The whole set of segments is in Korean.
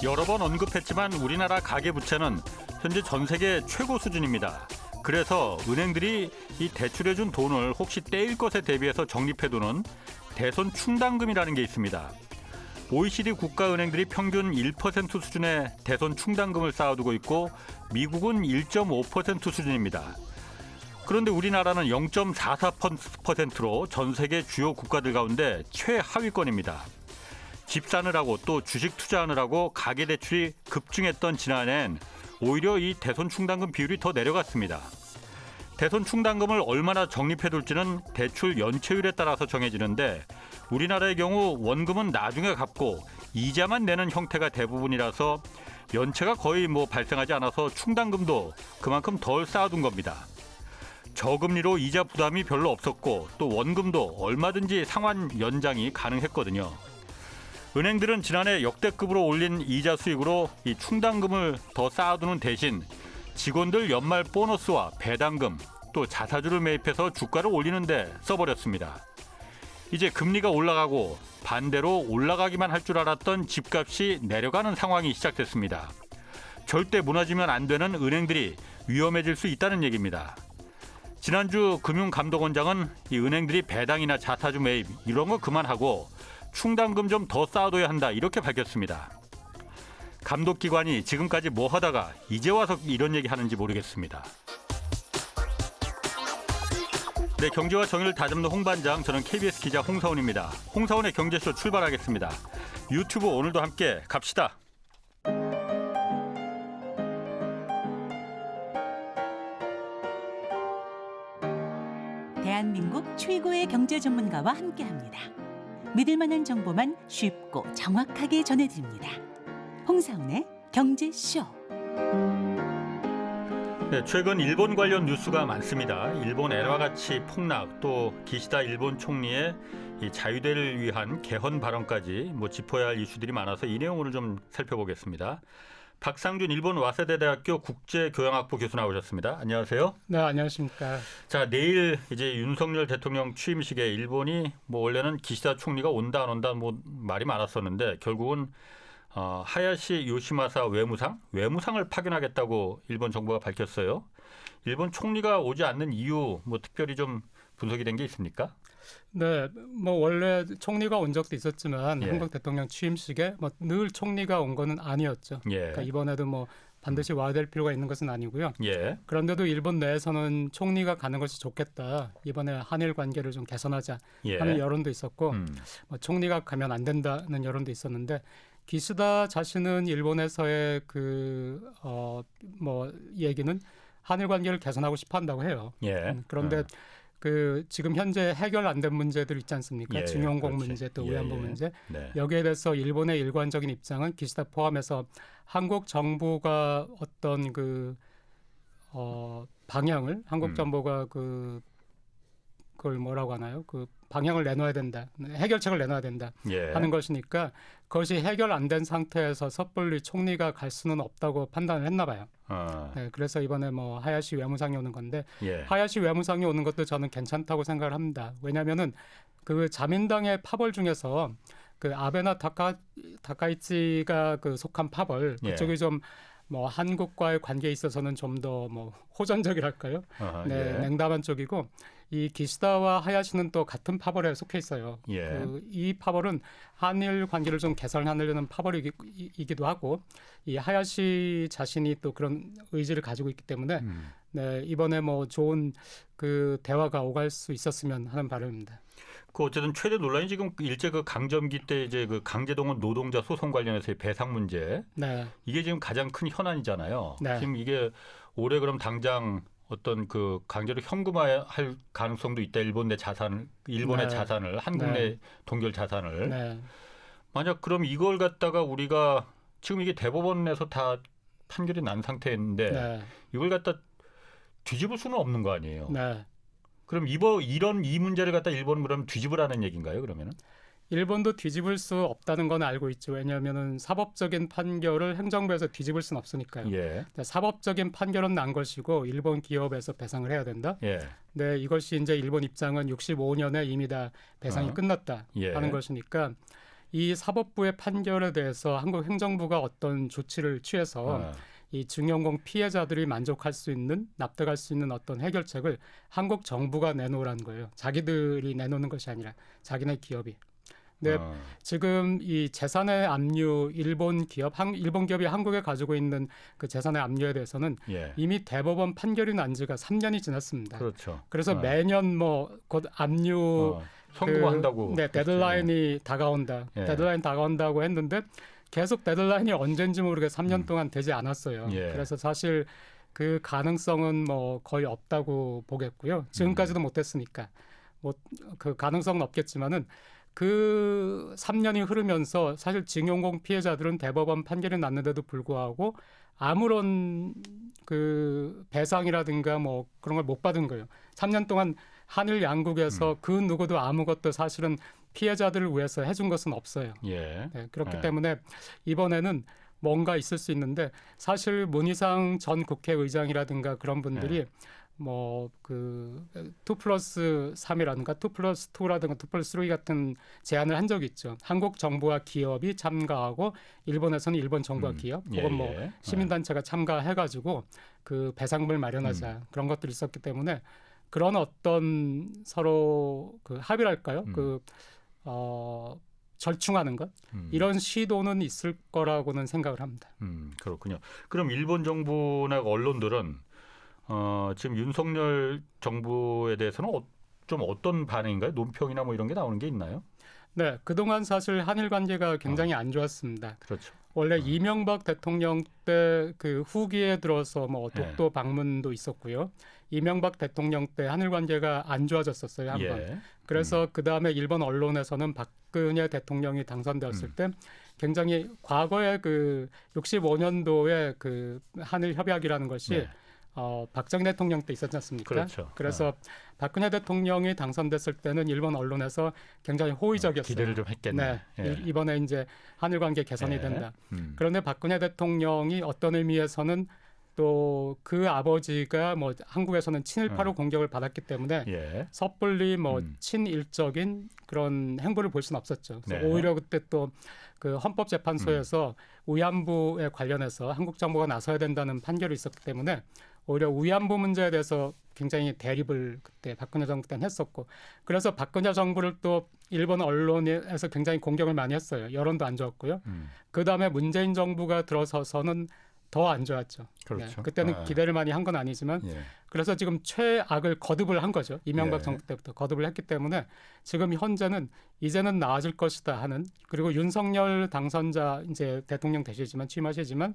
여러 번 언급했지만 우리나라 가계부채는 현재 전 세계 최고 수준입니다. 그래서 은행들이 이 대출해준 돈을 혹시 떼일 것에 대비해서 적립해두는 대손 충당금이라는 게 있습니다. OECD 국가은행들이 평균 1% 수준의 대손 충당금을 쌓아두고 있고 미국은 1.5% 수준입니다. 그런데 우리나라는 0.44%로 전 세계 주요 국가들 가운데 최하위권입니다. 집 사느라고 또 주식 투자하느라고 가계대출이 급증했던 지난해엔 오히려 이 대손 충당금 비율이 더 내려갔습니다. 대손 충당금을 얼마나 적립해둘지는 대출 연체율에 따라서 정해지는데 우리나라의 경우 원금은 나중에 갚고 이자만 내는 형태가 대부분이라서 연체가 거의 발생하지 않아서 충당금도 그만큼 덜 쌓아둔 겁니다. 저금리로 이자 부담이 별로 없었고 또 원금도 얼마든지 상환 연장이 가능했거든요. 은행들은 지난해 역대급으로 올린 이자 수익으로 이 충당금을 더 쌓아두는 대신 직원들 연말 보너스와 배당금 또 자사주를 매입해서 주가를 올리는 데 써버렸습니다. 이제 금리가 올라가고 반대로 올라가기만 할 줄 알았던 집값이 내려가는 상황이 시작됐습니다. 절대 무너지면 안 되는 은행들이 위험해질 수 있다는 얘기입니다. 지난주 금융감독원장은 이 은행들이 배당이나 자사주 매입 이런 거 그만하고 충당금 좀 더 쌓아둬야 한다 이렇게 밝혔습니다. 감독기관이 지금까지 뭐 하다가 이제 와서 이런 얘기 하는지 모르겠습니다. 네, 경제와 정의를 다잡는 홍반장, 저는 KBS 기자 홍사훈입니다. 홍사훈의 경제쇼 출발하겠습니다. 유튜브 오늘도 함께 갑시다. 대한민국 최고의 경제 전문가와 함께합니다. 믿을 만한 정보만 쉽고 정확하게 전해드립니다. 홍사훈의 경제쇼. 네, 최근 일본 관련 뉴스가 많습니다. 일본 엔화 가치 폭락, 또 기시다 일본 총리의 이 자유대를 위한 개헌 발언까지 짚어야 할 이슈들이 많아서 이 내용을 좀 살펴보겠습니다. 박상준 일본 와세대 대학교 국제교양학부 교수 나오셨습니다. 안녕하세요. 네, 안녕하십니까. 자, 내일 이제 윤석열 대통령 취임식에 일본이 원래는 기시다 총리가 온다 안 온다 말이 많았었는데 결국은 하야시 요시마사 외무상을 파견하겠다고 일본 정부가 밝혔어요. 일본 총리가 오지 않는 이유 특별히 좀 분석이 된 게 있습니까? 네, 원래 총리가 온 적도 있었지만 예. 한국 대통령 취임식에 늘 총리가 온 거는 아니었죠. 예. 그러니까 이번에도 반드시 와야 될 필요가 있는 것은 아니고요. 예. 그런데도 일본 내에서는 총리가 가는 것이 좋겠다. 이번에 한일 관계를 좀 개선하자 하는 여론도 있었고 총리가 가면 안 된다는 여론도 있었는데 기시다 자신은 일본에서의 얘기는 한일 관계를 개선하고 싶어 한다고 해요. 예. 그런데 지금 현재 해결 안 된 문제들 있지 않습니까? 예, 증용공 그렇지. 문제 또 예, 위안부 예. 문제. 네. 여기에 대해서 일본의 일관적인 입장은 기시다 포함해서 한국 정부가 어떤 방향을 한국 정부가 그걸 뭐라고 하나요? 방향을 내놔야 된다. 해결책을 내놔야 된다 예. 하는 것이니까 그것이 해결 안 된 상태에서 섣불리 총리가 갈 수는 없다고 판단을 했나 봐요. 네, 그래서 이번에 하야시 외무상이 오는 건데 예. 하야시 외무상이 오는 것도 저는 괜찮다고 생각을 합니다. 왜냐하면은 자민당의 파벌 중에서 아베나 다카이치가 속한 파벌 그쪽이 좀 한국과의 관계에 있어서는 좀 더 호전적이랄까요? 네, 예. 냉담한 쪽이고 이 기시다와 하야시는 또 같은 파벌에 속해 있어요. 예. 이 파벌은 한일 관계를 좀 개선하려는 파벌이기도 하고 이 하야시 자신이 또 그런 의지를 가지고 있기 때문에 네, 이번에 좋은 대화가 오갈 수 있었으면 하는 바람입니다. 어쨌든 최대 논란이 지금 일제 강점기 때 이제 강제동원 노동자 소송 관련해서의 배상 문제. 네. 이게 지금 가장 큰 현안이잖아요. 네. 지금 이게 올해 그럼 당장 어떤 강제로 현금화할 가능성도 있다. 일본의 네. 자산을 한국 네. 내 동결 자산을. 네. 만약 그럼 이걸 갖다가 우리가 지금 이게 대법원에서 다 판결이 난 상태인데 네. 이걸 갖다 뒤집을 수는 없는 거 아니에요. 네. 그럼 이 문제를 갖다 일본은 그럼 뒤집으라는 얘기인가요? 그러면은? 일본도 뒤집을 수 없다는 건 알고 있죠. 왜냐하면은 사법적인 판결을 행정부에서 뒤집을 수는 없으니까요. 예. 사법적인 판결은 난 것이고 일본 기업에서 배상을 해야 된다. 예. 네, 이것이 이제 일본 입장은 65년에 이미 다 배상이 끝났다 예. 하는 것이니까 이 사법부의 판결에 대해서 한국 행정부가 어떤 조치를 취해서 이 징용공 피해자들이 만족할 수 있는 납득할 수 있는 어떤 해결책을 한국 정부가 내놓으라는 거예요. 자기들이 내놓는 것이 아니라 자기네 기업이. 근데 지금 이 재산의 압류 일본 기업이 한국에 가지고 있는 그 재산의 압류에 대해서는 예. 이미 대법원 판결이 난 지가 3년이 지났습니다. 그렇죠. 그래서 매년 뭐 곧 압류 선고한다고. 네, 데드라인이 다가온다. 예. 데드라인 다가온다고 했는데 계속 데드라인이 언젠지 모르게 3년 동안 되지 않았어요. 예. 그래서 사실 그 가능성은 뭐 거의 없다고 보겠고요. 지금까지도 못했으니까 뭐 그 가능성은 없겠지만은 그 3년이 흐르면서 사실 징용공 피해자들은 대법원 판결이 났는데도 불구하고 아무런 그 배상이라든가 뭐 그런 걸 못 받은 거예요. 3년 동안 한일 양국에서 그 누구도 아무것도 사실은 피해자들을 위해서 해준 것은 없어요. 예. 네, 그렇기 예. 때문에 때문에 이번에는 뭔가 있을 수 있는데 사실 문희상 전 국회의장이라든가 그런 분들이 뭐 그 2+3이라든가 2+2라든가 2+3 같은 제안을 한 적이 있죠. 한국 정부와 기업이 참가하고 일본에서는 일본 정부와 기업 혹은 뭐 시민단체가 참가해가지고 그 배상금을 마련하자 그런 것들이 있었기 때문에 그런 어떤 서로 그 합의랄까요? 절충하는 것 이런 시도는 있을 거라고는 생각을 합니다. 그렇군요. 그럼 일본 정부나 언론들은 지금 윤석열 정부에 대해서는 좀 어떤 반응인가요? 논평이나 뭐 이런 게 나오는 게 있나요? 네, 그동안 사실 한일 관계가 굉장히 안 좋았습니다. 그렇죠. 원래 이명박 대통령 때 그 후기에 들어서 뭐 독도 방문도 있었고요. 이명박 대통령 때 한일 관계가 안 좋아졌었어요, 한 번. 예. 그래서 그 다음에 일본 언론에서는 박근혜 대통령이 당선되었을 때 굉장히 과거에 그 65년도에 그 한일 협약이라는 것이 박정희 대통령 때 있었지 않습니까? 그렇죠. 그래서 박근혜 대통령이 당선됐을 때는 일본 언론에서 굉장히 호의적이었어요. 기대를 좀 했겠네. 네, 이번에 이제 한일 관계 개선이 된다. 그런데 박근혜 대통령이 어떤 의미에서는 또 그 아버지가 뭐 한국에서는 친일파로 공격을 받았기 때문에 섣불리 뭐 친일적인 그런 행보를 볼 수는 없었죠. 그래서 오히려 그때 또 그 헌법재판소에서 위안부에 관련해서 한국 정부가 나서야 된다는 판결이 있었기 때문에 오히려 위안부 문제에 대해서 굉장히 대립을 그때 박근혜 정부 때는 했었고 그래서 박근혜 정부를 또 일본 언론에서 굉장히 공격을 많이 했어요. 여론도 안 좋았고요. 그다음에 문재인 정부가 들어서서는 더 안 좋았죠. 그렇죠. 네, 그때는 기대를 많이 한 건 아니지만 그래서 지금 최악을 거듭을 한 거죠. 이명박 정부 때부터 거듭을 했기 때문에 지금 현재는 이제는 나아질 것이다 하는 그리고 윤석열 당선자 이제 대통령 되시지만 취임하시지만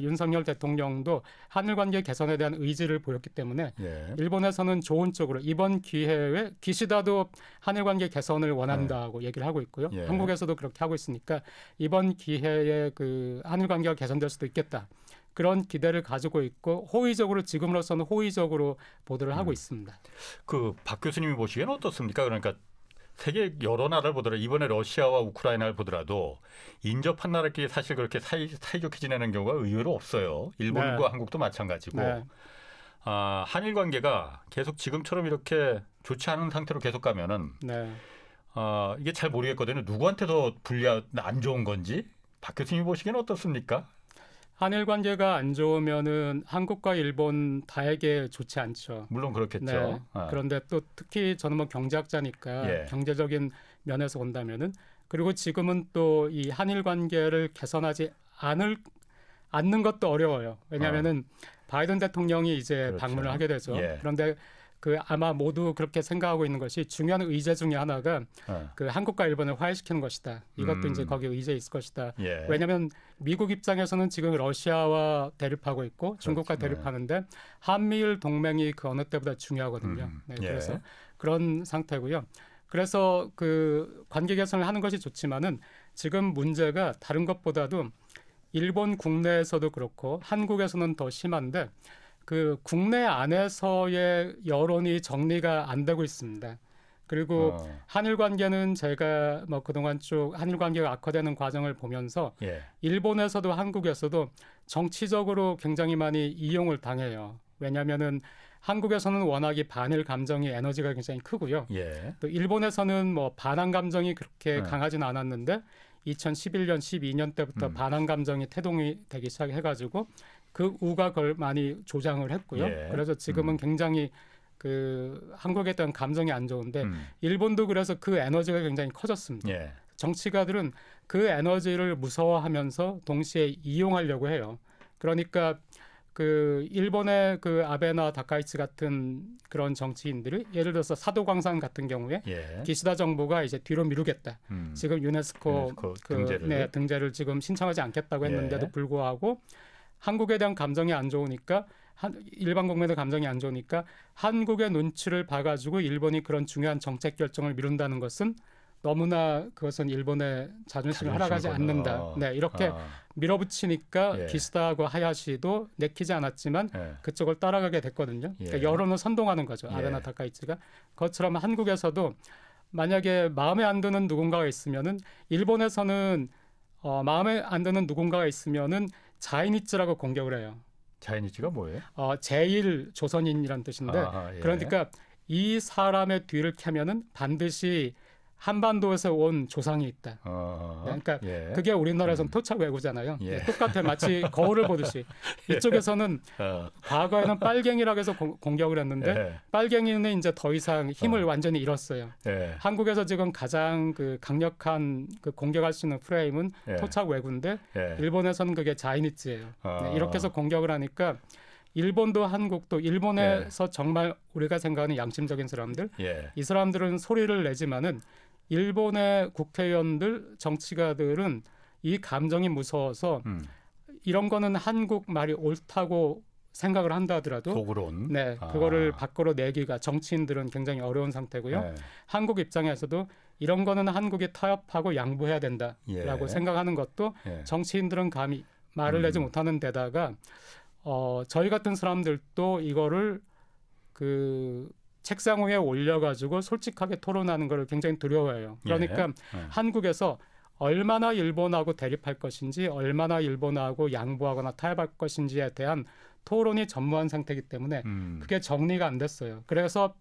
윤석열 대통령도 한일 관계 개선에 대한 의지를 보였기 때문에 일본에서는 좋은 쪽으로 이번 기회에 기시다도 한일 관계 개선을 원한다고 얘기를 하고 있고요. 한국에서도 그렇게 하고 있으니까 이번 기회에 그 한일 관계가 개선될 수도 있겠다. 그런 기대를 가지고 있고 호의적으로 지금으로서는 호의적으로 보도를 하고 있습니다. 그 박 교수님이 보시기에는 어떻습니까? 그러니까 세계 여러 나라를 보더라도 이번에 러시아와 우크라이나를 보더라도 인접한 나라끼리 사실 그렇게 사이좋게 지내는 경우가 의외로 없어요. 일본과 한국도 마찬가지고. 한일 관계가 계속 지금처럼 이렇게 좋지 않은 상태로 계속 가면은 이게 잘 모르겠거든요. 누구한테 더 안 좋은 건지 박 교수님이 보시기에는 어떻습니까? 한일 관계가 안 좋으면은 한국과 일본 다에게 좋지 않죠. 물론 그렇겠죠. 그런데 또 특히 저는 뭐 경제학자니까 경제적인 면에서 본다면은 그리고 지금은 또 이 한일 관계를 개선하지 않는 것도 어려워요. 왜냐하면은 바이든 대통령이 이제 방문을 하게 되죠. 그런데 그 아마 모두 그렇게 생각하고 있는 것이 중요한 의제 중에 하나가 그 한국과 일본을 화해시키는 것이다. 이것도 이제 거기 의제에 있을 것이다. 왜냐하면 미국 입장에서는 지금 러시아와 대립하고 있고 중국과 대립하는데 한미일 동맹이 그 어느 때보다 중요하거든요. 그래서 그런 상태고요. 그래서 그 관계 개선을 하는 것이 좋지만은 지금 문제가 다른 것보다도 일본 국내에서도 그렇고 한국에서는 더 심한데 그 국내 안에서의 여론이 정리가 안 되고 있습니다. 그리고 한일 관계는 제가 뭐 그동안 쭉 한일 관계가 악화되는 과정을 보면서 일본에서도 한국에서도 정치적으로 굉장히 많이 이용을 당해요. 왜냐하면은 한국에서는 워낙에 반일 감정이 에너지가 굉장히 크고요. 또 일본에서는 뭐 반한 감정이 그렇게 강하지는 않았는데 2011년, 12년 때부터 반한 감정이 태동이 되기 시작해가지고 그 우가 그걸 많이 조장을 했고요. 예. 그래서 지금은 굉장히 그 한국에 대한 감정이 안 좋은데 일본도 그래서 그 에너지가 굉장히 커졌습니다. 예. 정치가들은 그 에너지를 무서워하면서 동시에 이용하려고 해요. 그러니까 그 일본의 그 아베나 다카이치 같은 그런 정치인들이 예를 들어서 사도광산 같은 경우에 예. 기시다 정부가 이제 뒤로 미루겠다. 지금 유네스코 등재를 지금 신청하지 않겠다고 했는데도 예. 불구하고 한국에 대한 감정이 안 좋으니까 일반 국민의 감정이 안 좋으니까 한국의 눈치를 봐가지고 일본이 그런 중요한 정책 결정을 미룬다는 것은 너무나 그것은 일본의 자존심을 하락하지 않는다. 네, 이렇게 밀어붙이니까 예. 기시다하고 하야시도 내키지 않았지만 예. 그쪽을 따라가게 됐거든요. 예. 그러니까 여론을 선동하는 거죠. 예. 아베나 다카이치가. 그것처럼 한국에서도 만약에 마음에 안 드는 누군가가 있으면은 일본에서는 마음에 안 드는 누군가가 있으면은 자이니츠라고 공격을 해요. 자이니치가 뭐예요? 제일 조선인이란 뜻인데 예. 그러니까 이 사람의 뒤를 캐면은 반드시 한반도에서 온 조상이 있다. 그러니까 예. 그게 우리나라에서는 토착 외구잖아요. 예. 똑같아 마치 거울을 보듯이 이쪽에서는 과거에는 빨갱이라고 해서 공격을 했는데 예. 빨갱이는 이제 더 이상 힘을 완전히 잃었어요. 예. 한국에서 지금 가장 그 강력한 그 공격할 수 있는 프레임은 예. 토착 외구인데 예. 일본에서는 그게 자이니츠예요. 네, 이렇게 해서 공격을 하니까 일본도 한국도 일본에서 정말 우리가 생각하는 양심적인 사람들 예. 이 사람들은 소리를 내지만은 일본의 국회의원들 정치가들은 이 감정이 무서워서 이런 거는 한국 말이 옳다고 생각을 한다 하더라도 속으론 네, 그거를 밖으로 내기가 정치인들은 굉장히 어려운 상태고요. 예. 한국 입장에서도 이런 거는 한국이 타협하고 양보해야 된다라고 예. 생각하는 것도 예. 정치인들은 감히 말을 내지 못하는 데다가 저희 같은 사람들도 이거를 그 책상 위에 올려가지고 솔직하게 토론하는 걸 굉장히 두려워해요. 그러니까 예. 한국에서 얼마나 일본하고 대립할 것인지 얼마나 일본하고 양보하거나 타협할 것인지에 대한 토론이 전무한 상태이기 때문에 그게 정리가 안 됐어요. 그래서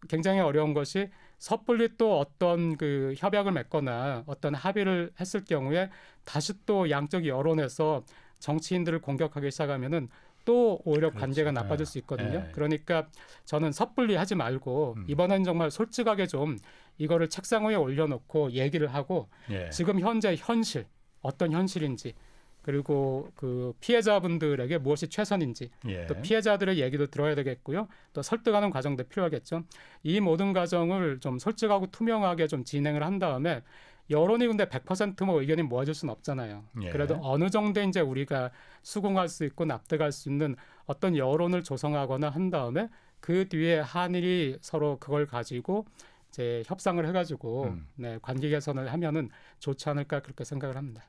굉장히 어려운 것이 섣불리 또 어떤 그 협약을 맺거나 어떤 합의를 했을 경우에 다시 또 양쪽 여론에서 정치인들을 공격하기 시작하면은 또 오히려 관계가 나빠질 수 있거든요. 예. 그러니까 저는 섣불리 하지 말고 이번엔 정말 솔직하게 좀 이거를 책상 위에 올려놓고 얘기를 하고 예. 지금 현재 현실 어떤 현실인지 그리고 그 피해자분들에게 무엇이 최선인지 예. 또 피해자들의 얘기도 들어야 되겠고요. 또 설득하는 과정도 필요하겠죠. 이 모든 과정을 좀 솔직하고 투명하게 좀 진행을 한 다음에 여론이 근데 100%뭐 의견이 모아질 수는 없잖아요. 예. 그래도 어느 정도 이제 우리가 수긍할 수 있고 납득할 수 있는 어떤 여론을 조성하거나 한 다음에 그 뒤에 한일이 서로 그걸 가지고 이제 협상을 해가지고 네, 관계 개선을 하면은 좋지 않을까 그렇게 생각을 합니다.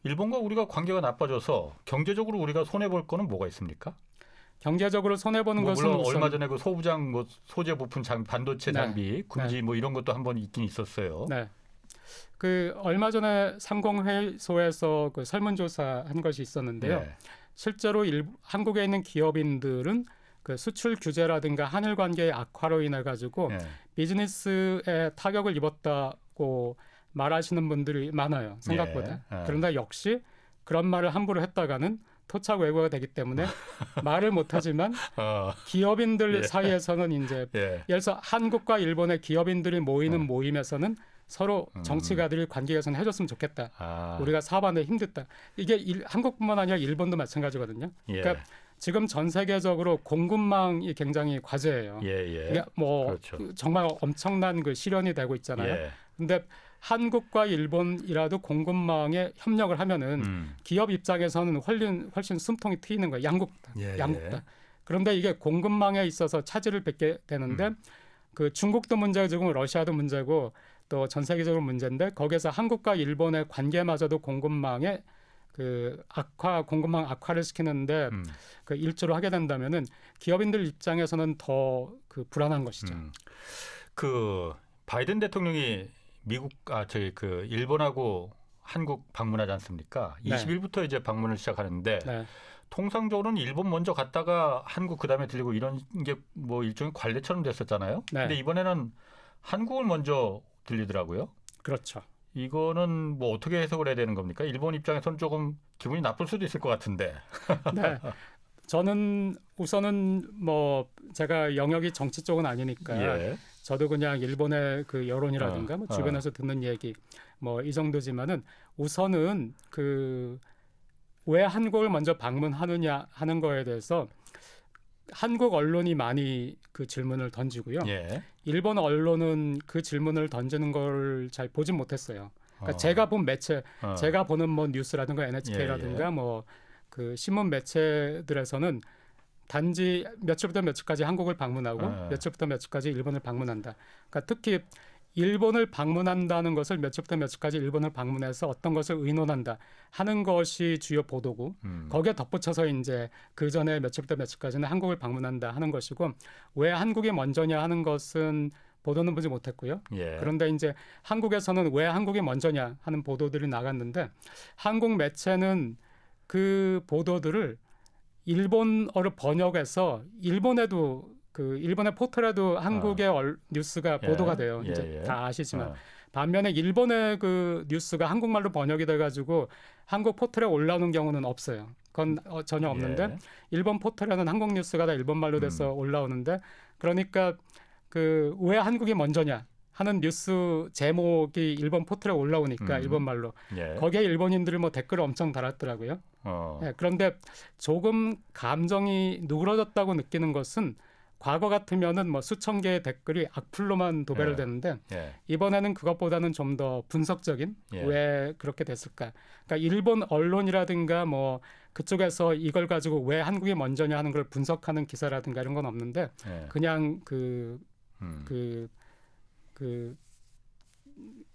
일본과 우리가 관계가 나빠져서 경제적으로 우리가 손해 볼 거는 뭐가 있습니까? 경제적으로 손해 보는 것은 물론 우선 얼마 전에 그 소부장 뭐 소재 부품 반도체 네. 장비 금지 뭐 이런 것도 한번 있긴 있었어요. 네. 그 얼마 전에 상공회의소에서 그 설문조사한 것이 있었는데요. 네. 실제로 한국에 있는 기업인들은 그 수출 규제라든가 한일 관계의 악화로 인해 가지고 네. 비즈니스에 타격을 입었다고 말하시는 분들이 많아요. 생각보다. 예. 그런데 역시 그런 말을 함부로 했다가는 토착 외고가 되기 때문에 말을 못하지만 기업인들 예. 사이에서는 이제 예. 예를 들어서 한국과 일본의 기업인들이 모이는 모임에서는 서로 정치가들이 관계 개선을 해줬으면 좋겠다. 우리가 사업하는데 힘들다. 이게 한국뿐만 아니라 일본도 마찬가지거든요. 예. 그러니까 지금 전 세계적으로 공급망이 굉장히 과제예요. 예. 이게 뭐 그렇죠. 정말 엄청난 그 실현이 되고 있잖아요. 예. 근데 한국과 일본이라도 공급망에 협력을 하면은 기업 입장에서는 훨씬 숨통이 트이는 거예요. 양국 다. 예. 양국 다. 그런데 이게 공급망에 있어서 차질을 빚게 되는데 그 중국도 문제고 지금 러시아도 문제고 또 전 세계적으로 문제인데 거기에서 한국과 일본의 관계마저도 공급망에 그 공급망 악화를 시키는데 그 일조를 하게 된다면은 기업인들 입장에서는 더 그 불안한 것이죠. 그 바이든 대통령이 그 일본하고 한국 방문하지 않습니까? 네. 20일부터 이제 방문을 시작하는데 네. 통상적으로는 일본 먼저 갔다가 한국 그다음에 들리고 이런 게 뭐 일종의 관례처럼 됐었잖아요. 네. 근데 이번에는 한국을 먼저 들리더라고요. 그렇죠. 이거는 뭐 어떻게 해석을 해야 되는 겁니까? 일본 입장에서는 조금 기분이 나쁠 수도 있을 것 같은데. 네. 저는 우선은 뭐 제가 영역이 정치 쪽은 아니니까 예. 저도 그냥 일본의 그 여론이라든가 뭐 어. 주변에서 듣는 얘기 뭐 이 정도지만은 우선은 그 왜 한국을 먼저 방문하느냐 하는 거에 대해서 한국 언론이 많이 그 질문을 던지고요. 예. 일본 언론은 그 질문을 던지는 걸 잘 보진 못했어요. 그러니까 제가 본 매체, 제가 보는 뭐 뉴스라든가 NHK라든가 예, 예. 뭐 그 신문 매체들에서는 단지 며칠부터 며칠까지 한국을 방문하고 며칠부터 며칠까지 일본을 방문한다. 그러니까 특히 일본을 방문한다는 것을 며칠부터 며칠까지 일본을 방문해서 어떤 것을 의논한다 하는 것이 주요 보도고 거기에 덧붙여서 이제 그 전에 며칠부터 며칠까지는 한국을 방문한다 하는 것이고 왜 한국이 먼저냐 하는 것은 보도는 보지 못했고요. 예. 그런데 이제 한국에서는 왜 한국이 먼저냐 하는 보도들이 나갔는데 한국 매체는 그 보도들을 일본어로 번역해서 일본에도 그 일본의 포털에도 한국의 뉴스가 예. 보도가 돼요. 예, 이제 예. 다 아시지만 반면에 일본의 그 뉴스가 한국말로 번역이 돼가지고 한국 포털에 올라오는 경우는 없어요. 그건 전혀 없는데 예. 일본 포털에는 한국 뉴스가 다 일본말로 돼서 올라오는데 그러니까 그 왜 한국이 먼저냐 하는 뉴스 제목이 일본 포털에 올라오니까 일본말로 예. 거기에 일본인들이 뭐 댓글을 엄청 달았더라고요. 네, 그런데 조금 감정이 누그러졌다고 느끼는 것은 과거 같으면은 뭐 수천 개의 댓글이 악플로만 도배를 예. 되는데 예. 이번에는 그것보다는 좀 더 분석적인 예. 왜 그렇게 됐을까? 그러니까 일본 언론이라든가 뭐 그쪽에서 이걸 가지고 왜 한국이 먼저냐 하는 걸 분석하는 기사라든가 이런 건 없는데 예. 그냥 그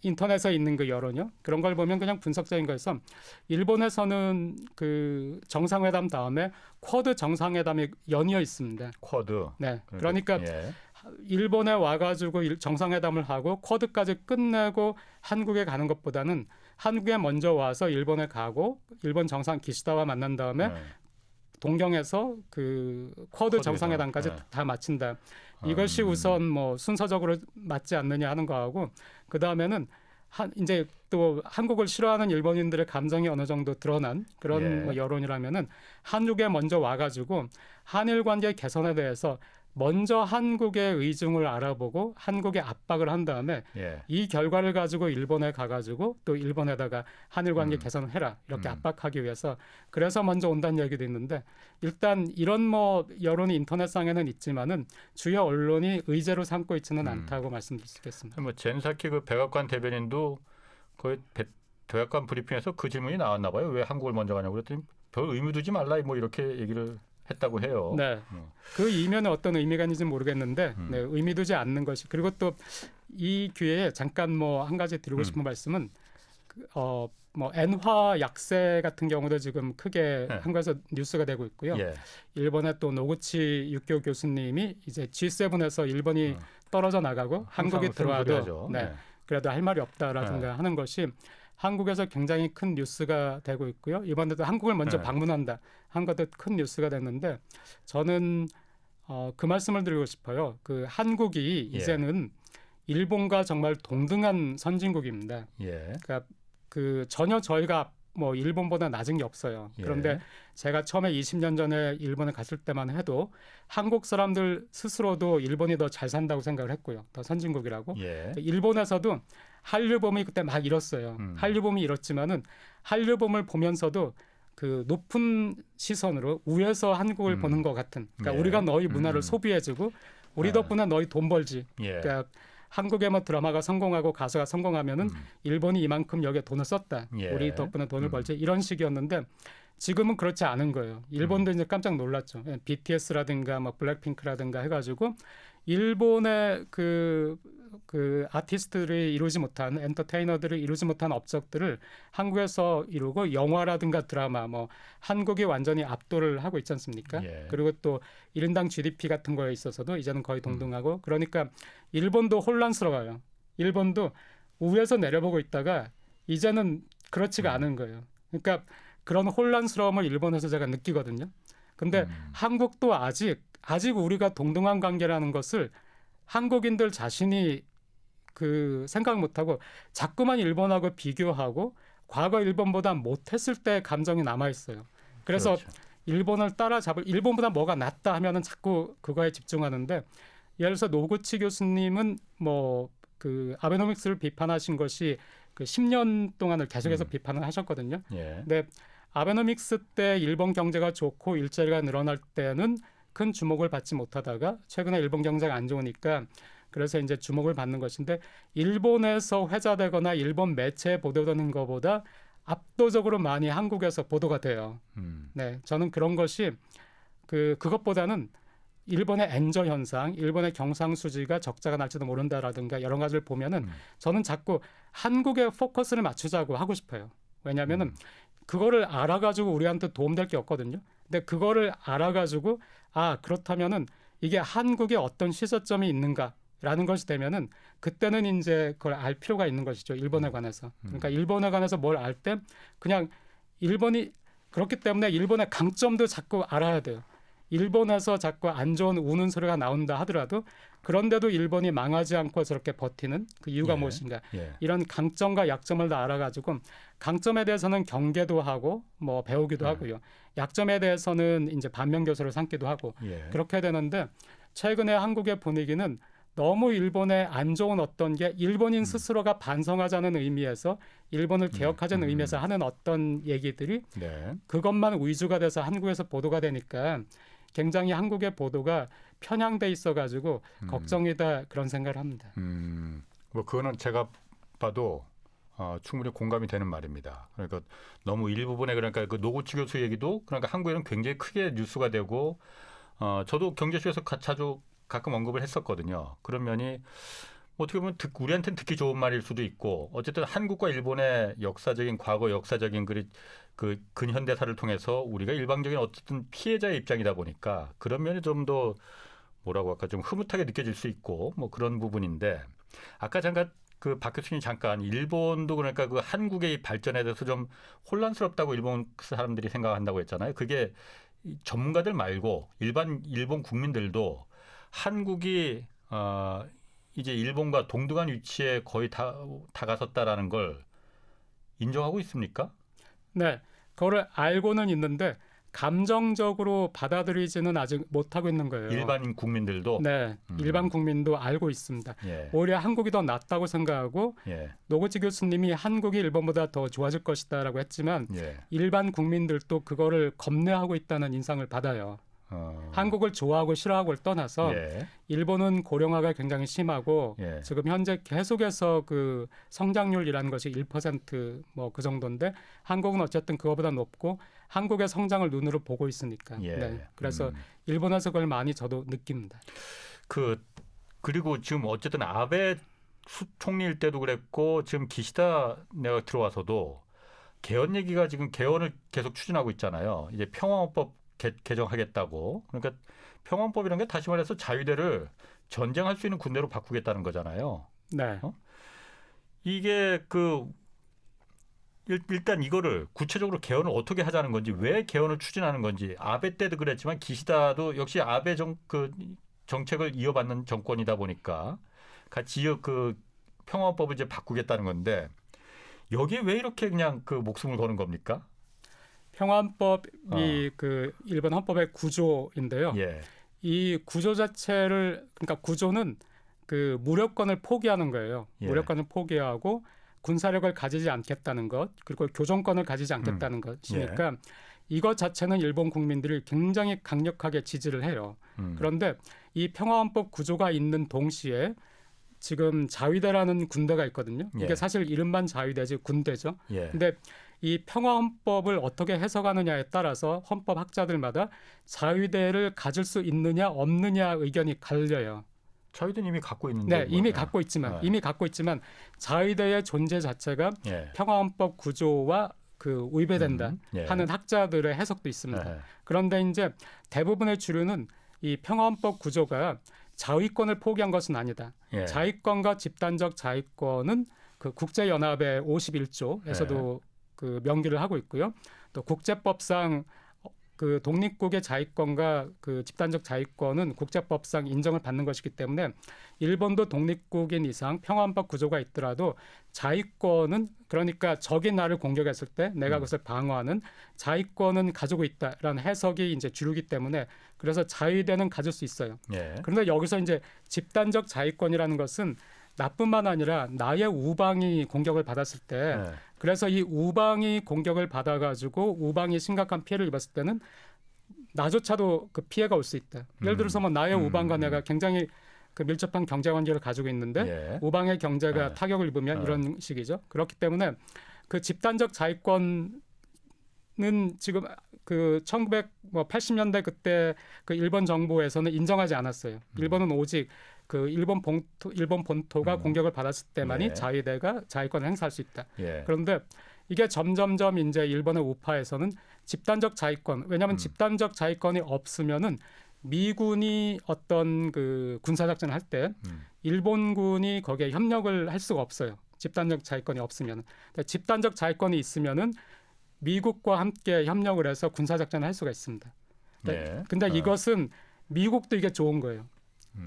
인터넷에 있는 그 여론이요. 그런 걸 보면 그냥 분석적인 거여서 일본에서는 그 정상회담 다음에 쿼드 정상회담이 연이어 있습니다. 쿼드. 네. 그러니까 예. 일본에 와가지고 정상회담을 하고 쿼드까지 끝내고 한국에 가는 것보다는 한국에 먼저 와서 일본에 가고 일본 정상 기시다와 만난 다음에 동경에서 그 쿼드 정상회담까지 다 마친다. 이것이 우선 뭐 순서적으로 맞지 않느냐 하는 거하고 그 다음에는 이제 또 한국을 싫어하는 일본인들의 감정이 어느 정도 드러난 그런 뭐 여론이라면은 한국에 먼저 와가지고 한일 관계 개선에 대해서 먼저 한국의 의중을 알아보고 한국에 압박을 한 다음에 이 결과를 가지고 일본에 가가지고 또 일본에다가 한일 관계 개선을 해라 이렇게 압박하기 위해서 그래서 먼저 온다는 얘기도 있는데 일단 이런 뭐 여론이 인터넷상에는 있지만은 주요 언론이 의제로 삼고 있지는 않다고 말씀드릴 수 있겠습니다. 뭐 젠사키 그 백악관 대변인도 거의 백악관 브리핑에서 그 질문이 나왔나 봐요. 왜 한국을 먼저 가냐고 그랬더니 별 의미 두지 말라 뭐 이렇게 얘기를 했다고 해요. 네, 그 이면에 어떤 의미가 있는지 모르겠는데 네, 의미 두지 않는 것이 그리고 또 이 기회에 잠깐 뭐 한 가지 드리고 싶은 말씀은 뭐 엔화 약세 같은 경우도 지금 크게 한국에서 뉴스가 되고 있고요. 일본의 또 노구치 육교 교수님이 이제 G7에서 일본이 떨어져 나가고 한국이 들어와도 그래도 할 말이 없다라든가 하는 것이 한국에서 굉장히 큰 뉴스가 되고 있고요. 이번에도 한국을 먼저 방문한다 한 것도 큰 뉴스가 됐는데 저는 그 말씀을 드리고 싶어요. 그 한국이 이제는 일본과 정말 동등한 선진국입니다. 그러니까 그 전혀 저희가 뭐 일본보다 낮은 게 없어요. 그런데 제가 처음에 20년 전에 일본에 갔을 때만 해도 한국 사람들 스스로도 일본이 더 잘 산다고 생각을 했고요. 더 선진국이라고. 일본에서도 한류붐이 그때 막 일었어요. 한류붐이 일었지만은 한류붐을 보면서도 그 높은 시선으로 위에서 한국을 보는 것 같은. 그러니까 우리가 너희 문화를 소비해주고 우리 덕분에 너희 돈 벌지. 그러니까 한국의 뭐 드라마가 성공하고 가수가 성공하면은 일본이 이만큼 여기에 돈을 썼다. 우리 덕분에 돈을 벌지. 이런 식이었는데 지금은 그렇지 않은 거예요. 일본도 이제 깜짝 놀랐죠. BTS라든가 뭐 블랙핑크라든가 해가지고 일본의 그 아티스트들이 이루지 못한 엔터테이너들이 이루지 못한 업적들을 한국에서 이루고 영화라든가 드라마 뭐 한국이 완전히 압도를 하고 있지 않습니까? 그리고 또 1인당 GDP 같은 거에 있어서도 이제는 거의 동등하고 그러니까 일본도 혼란스러워요. 일본도 위에서 내려보고 있다가 이제는 그렇지가 않은 거예요. 그러니까 그런 혼란스러움을 일본에서 제가 느끼거든요. 근데 한국도 아직 우리가 동등한 관계라는 것을 한국인들 자신이 그 생각 못하고 자꾸만 일본하고 비교하고 과거 일본보다 못했을 때 감정이 남아 있어요. 그래서 그렇죠. 일본을 따라잡을 일본보다 뭐가 낫다 하면은 자꾸 그거에 집중하는데 예를 들어서 노구치 교수님은 뭐 그 아베노믹스를 비판하신 것이 그 10년 동안을 계속해서 비판을 하셨거든요. 예. 근데 아베노믹스 때 일본 경제가 좋고 일자리가 늘어날 때는 큰 주목을 받지 못하다가 최근에 일본 경제가 안 좋으니까 그래서 이제 주목을 받는 것인데 일본에서 회자되거나 일본 매체에 보도되는 것보다 압도적으로 많이 한국에서 보도가 돼요. 네, 저는 그런 것이 그것보다는 일본의 엔저 현상, 일본의 경상수지가 적자가 날지도 모른다라든가 여러 가지를 보면은 저는 자꾸 한국에 포커스를 맞추자고 하고 싶어요. 왜냐하면은 그거를 알아가지고 우리한테 도움될 게 없거든요. 근데 그거를 알아가지고 그렇다면은 이게 한국에 어떤 시저점이 있는가라는 것이 되면은 그때는 이제 그걸 알 필요가 있는 것이죠. 일본에 관해서. 그러니까 일본에 관해서 뭘 알 때 그냥 일본이 그렇기 때문에 일본의 강점도 자꾸 알아야 돼요. 일본에서 자꾸 안 좋은 우는 소리가 나온다 하더라도 그런데도 일본이 망하지 않고 저렇게 버티는 그 이유가 무엇인가. 이런 강점과 약점을 다 알아가지고 강점에 대해서는 경계도 하고 뭐 배우기도 하고요. 약점에 대해서는 이제 반면 교사를 삼기도 하고 그렇게 되는데 최근에 한국의 분위기는 너무 일본에 안 좋은 어떤 게 일본인 스스로가 반성하자는 의미에서 일본을 개혁하자는 의미에서 하는 어떤 얘기들이 그것만 위주가 돼서 한국에서 보도가 되니까 굉장히 한국의 보도가 편향돼 있어가지고 걱정이다 그런 생각을 합니다. 뭐 그거는 제가 봐도 충분히 공감이 되는 말입니다. 그러니까 너무 일부분에 그러니까 그 노구치 교수 얘기도 그러니까 한국에는 굉장히 크게 뉴스가 되고 저도 경제쇼에서 자주 가끔 언급을 했었거든요. 그런 면이 어떻게 보면 우리한테는 듣기 좋은 말일 수도 있고 어쨌든 한국과 일본의 역사적인 과거 역사적인 그 근현대사를 통해서 우리가 일방적인 어쨌든 피해자의 입장이다 보니까 그런 면이 좀 더 뭐라고 할까 좀 흐뭇하게 느껴질 수 있고 뭐 그런 부분인데 아까 잠깐 그 박 교수님 잠깐 일본도 그러니까 그 한국의 발전에 대해서 좀 혼란스럽다고 일본 사람들이 생각한다고 했잖아요. 그게 전문가들 말고 일반 일본 국민들도 한국이 이제 일본과 동등한 위치에 거의 다가섰다라는 걸 인정하고 있습니까? 네, 그거를 알고는 있는데 감정적으로 받아들이지는 아직 못하고 있는 거예요. 일반 국민들도? 네, 일반 국민도 알고 있습니다. 오히려 한국이 더 낫다고 생각하고 노구치 교수님이 한국이 일본보다 더 좋아질 것이다라고 했지만 일반 국민들도 그거를 겁내하고 있다는 인상을 받아요. 한국을 좋아하고 싫어하고를 떠나서 일본은 고령화가 굉장히 심하고 지금 현재 계속해서 그 성장률이라는 것이 1% 그 정도인데 한국은 어쨌든 그거보다 높고 한국의 성장을 눈으로 보고 있으니까 그래서 일본에서 그걸 많이 저도 느낍니다. 그리고 지금 어쨌든 아베 총리일 때도 그랬고 지금 기시다 내가 들어와서도 개헌 얘기가 지금 개헌을 계속 추진하고 있잖아요. 이제 평화헌법 개정하겠다고. 그러니까 평화헌법이라는 게 다시 말해서 자위대를 전쟁할 수 있는 군대로 바꾸겠다는 거잖아요. 네. 이게 일단 이거를 구체적으로 개헌을 어떻게 하자는 건지 왜 개헌을 추진하는 건지 아베 때도 그랬지만 기시다도 역시 아베 정책을 이어받는 정권이다 보니까 같이 그 평화헌법을 이제 바꾸겠다는 건데 여기에 왜 이렇게 그냥 그 목숨을 거는 겁니까? 평화헌법이 그 일본 헌법의 구조인데요. 이 구조 자체를 그러니까 구조는 그 무력권을 포기하는 거예요. 무력권을 포기하고 군사력을 가지지 않겠다는 것 그리고 교정권을 가지지 않겠다는 것이니까 이것 자체는 일본 국민들이 굉장히 강력하게 지지를 해요. 그런데 이 평화헌법 구조가 있는 동시에 지금 자위대라는 군대가 있거든요. 이게 사실 이름만 자위대지 군대죠. 근데 이 평화헌법을 어떻게 해석하느냐에 따라서 헌법학자들마다 자위대를 가질 수 있느냐 없느냐 의견이 갈려요. 자위대는 이미 갖고 있는데. 네, 이미 갖고 있지만 자위대의 존재 자체가 평화헌법 구조와 그 위배된다 하는 학자들의 해석도 있습니다. 그런데 이제 대부분의 주류는 이 평화헌법 구조가 자위권을 포기한 것은 아니다. 자위권과 집단적 자위권은 그 국제연합의 51조에서도 그 명기를 하고 있고요. 또 국제법상 그 독립국의 자위권과 그 집단적 자위권은 국제법상 인정을 받는 것이기 때문에 일본도 독립국인 이상 평화헌법 구조가 있더라도 자위권은 그러니까 적이 나를 공격했을 때 내가 그것을 방어하는 자위권은 가지고 있다라는 해석이 이제 주류이기 때문에 그래서 자위대는 가질 수 있어요. 예. 그런데 여기서 이제 집단적 자위권이라는 것은 나뿐만 아니라 나의 우방이 공격을 받았을 때 예. 그래서 이 우방이 공격을 받아가지고 우방이 심각한 피해를 입었을 때는 나조차도 그 피해가 올 수 있다. 예를 들어서 뭐 나의 우방과 내가 굉장히 그 밀접한 경제 관계를 가지고 있는데 예. 우방의 경제가 예. 타격을 입으면 이런 식이죠. 그렇기 때문에 그 집단적 자위권은 지금 그 1980년대 그때 그 일본 정부에서는 인정하지 않았어요. 일본은 오직 그 일본 본토가 공격을 받았을 때만이 예. 자위대가 자위권을 행사할 수 있다. 예. 그런데 이게 점점점 이제 일본의 우파에서는 집단적 자위권, 왜냐하면 집단적 자위권이 없으면은 미군이 어떤 그 군사작전을 할 때 일본군이 거기에 협력을 할 수가 없어요. 집단적 자위권이 없으면은. 집단적 자위권이 있으면은 미국과 함께 협력을 해서 군사작전을 할 수가 있습니다. 예. 근데 이것은 미국도 이게 좋은 거예요.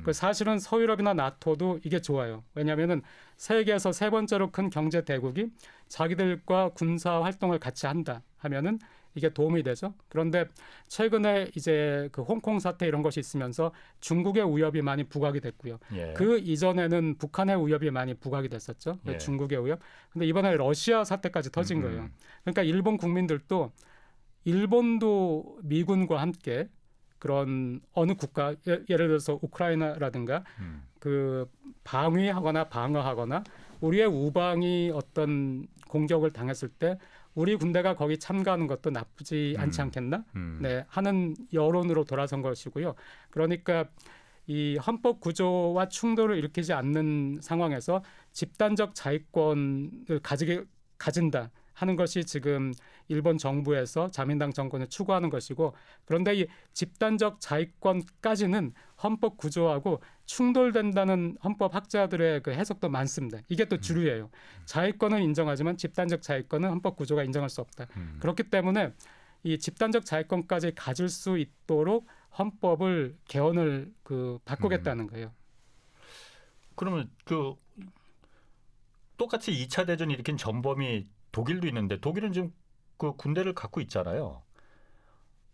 그 사실은 서유럽이나 나토도 이게 좋아요. 왜냐하면은 세계에서 세 번째로 큰 경제 대국이 자기들과 군사 활동을 같이 한다 하면은 이게 도움이 되죠. 그런데 최근에 이제 그 홍콩 사태 이런 것이 있으면서 중국의 위협이 많이 부각이 됐고요. 예. 그 이전에는 북한의 위협이 많이 부각이 됐었죠. 예. 중국의 위협. 근데 이번에 러시아 사태까지 터진 거예요. 그러니까 일본 국민들도 일본도 미군과 함께 그런 어느 국가 예를 들어서 우크라이나라든가 그 방위하거나 방어하거나 우리의 우방이 어떤 공격을 당했을 때 우리 군대가 거기 참가하는 것도 나쁘지 않지 않겠나? 네, 하는 여론으로 돌아선 것이고요. 그러니까 이 헌법 구조와 충돌을 일으키지 않는 상황에서 집단적 자위권을 가진다 하는 것이 지금 일본 정부에서 자민당 정권을 추구하는 것이고 그런데 이 집단적 자위권까지는 헌법 구조하고 충돌된다는 헌법 학자들의 그 해석도 많습니다. 이게 또 주류예요. 자위권은 인정하지만 집단적 자위권은 헌법 구조가 인정할 수 없다. 그렇기 때문에 이 집단적 자위권까지 가질 수 있도록 헌법을 개헌을 그 바꾸겠다는 거예요. 그러면 그 똑같이 2차 대전 일으킨 전범이 독일도 있는데 독일은 지금 그 군대를 갖고 있잖아요.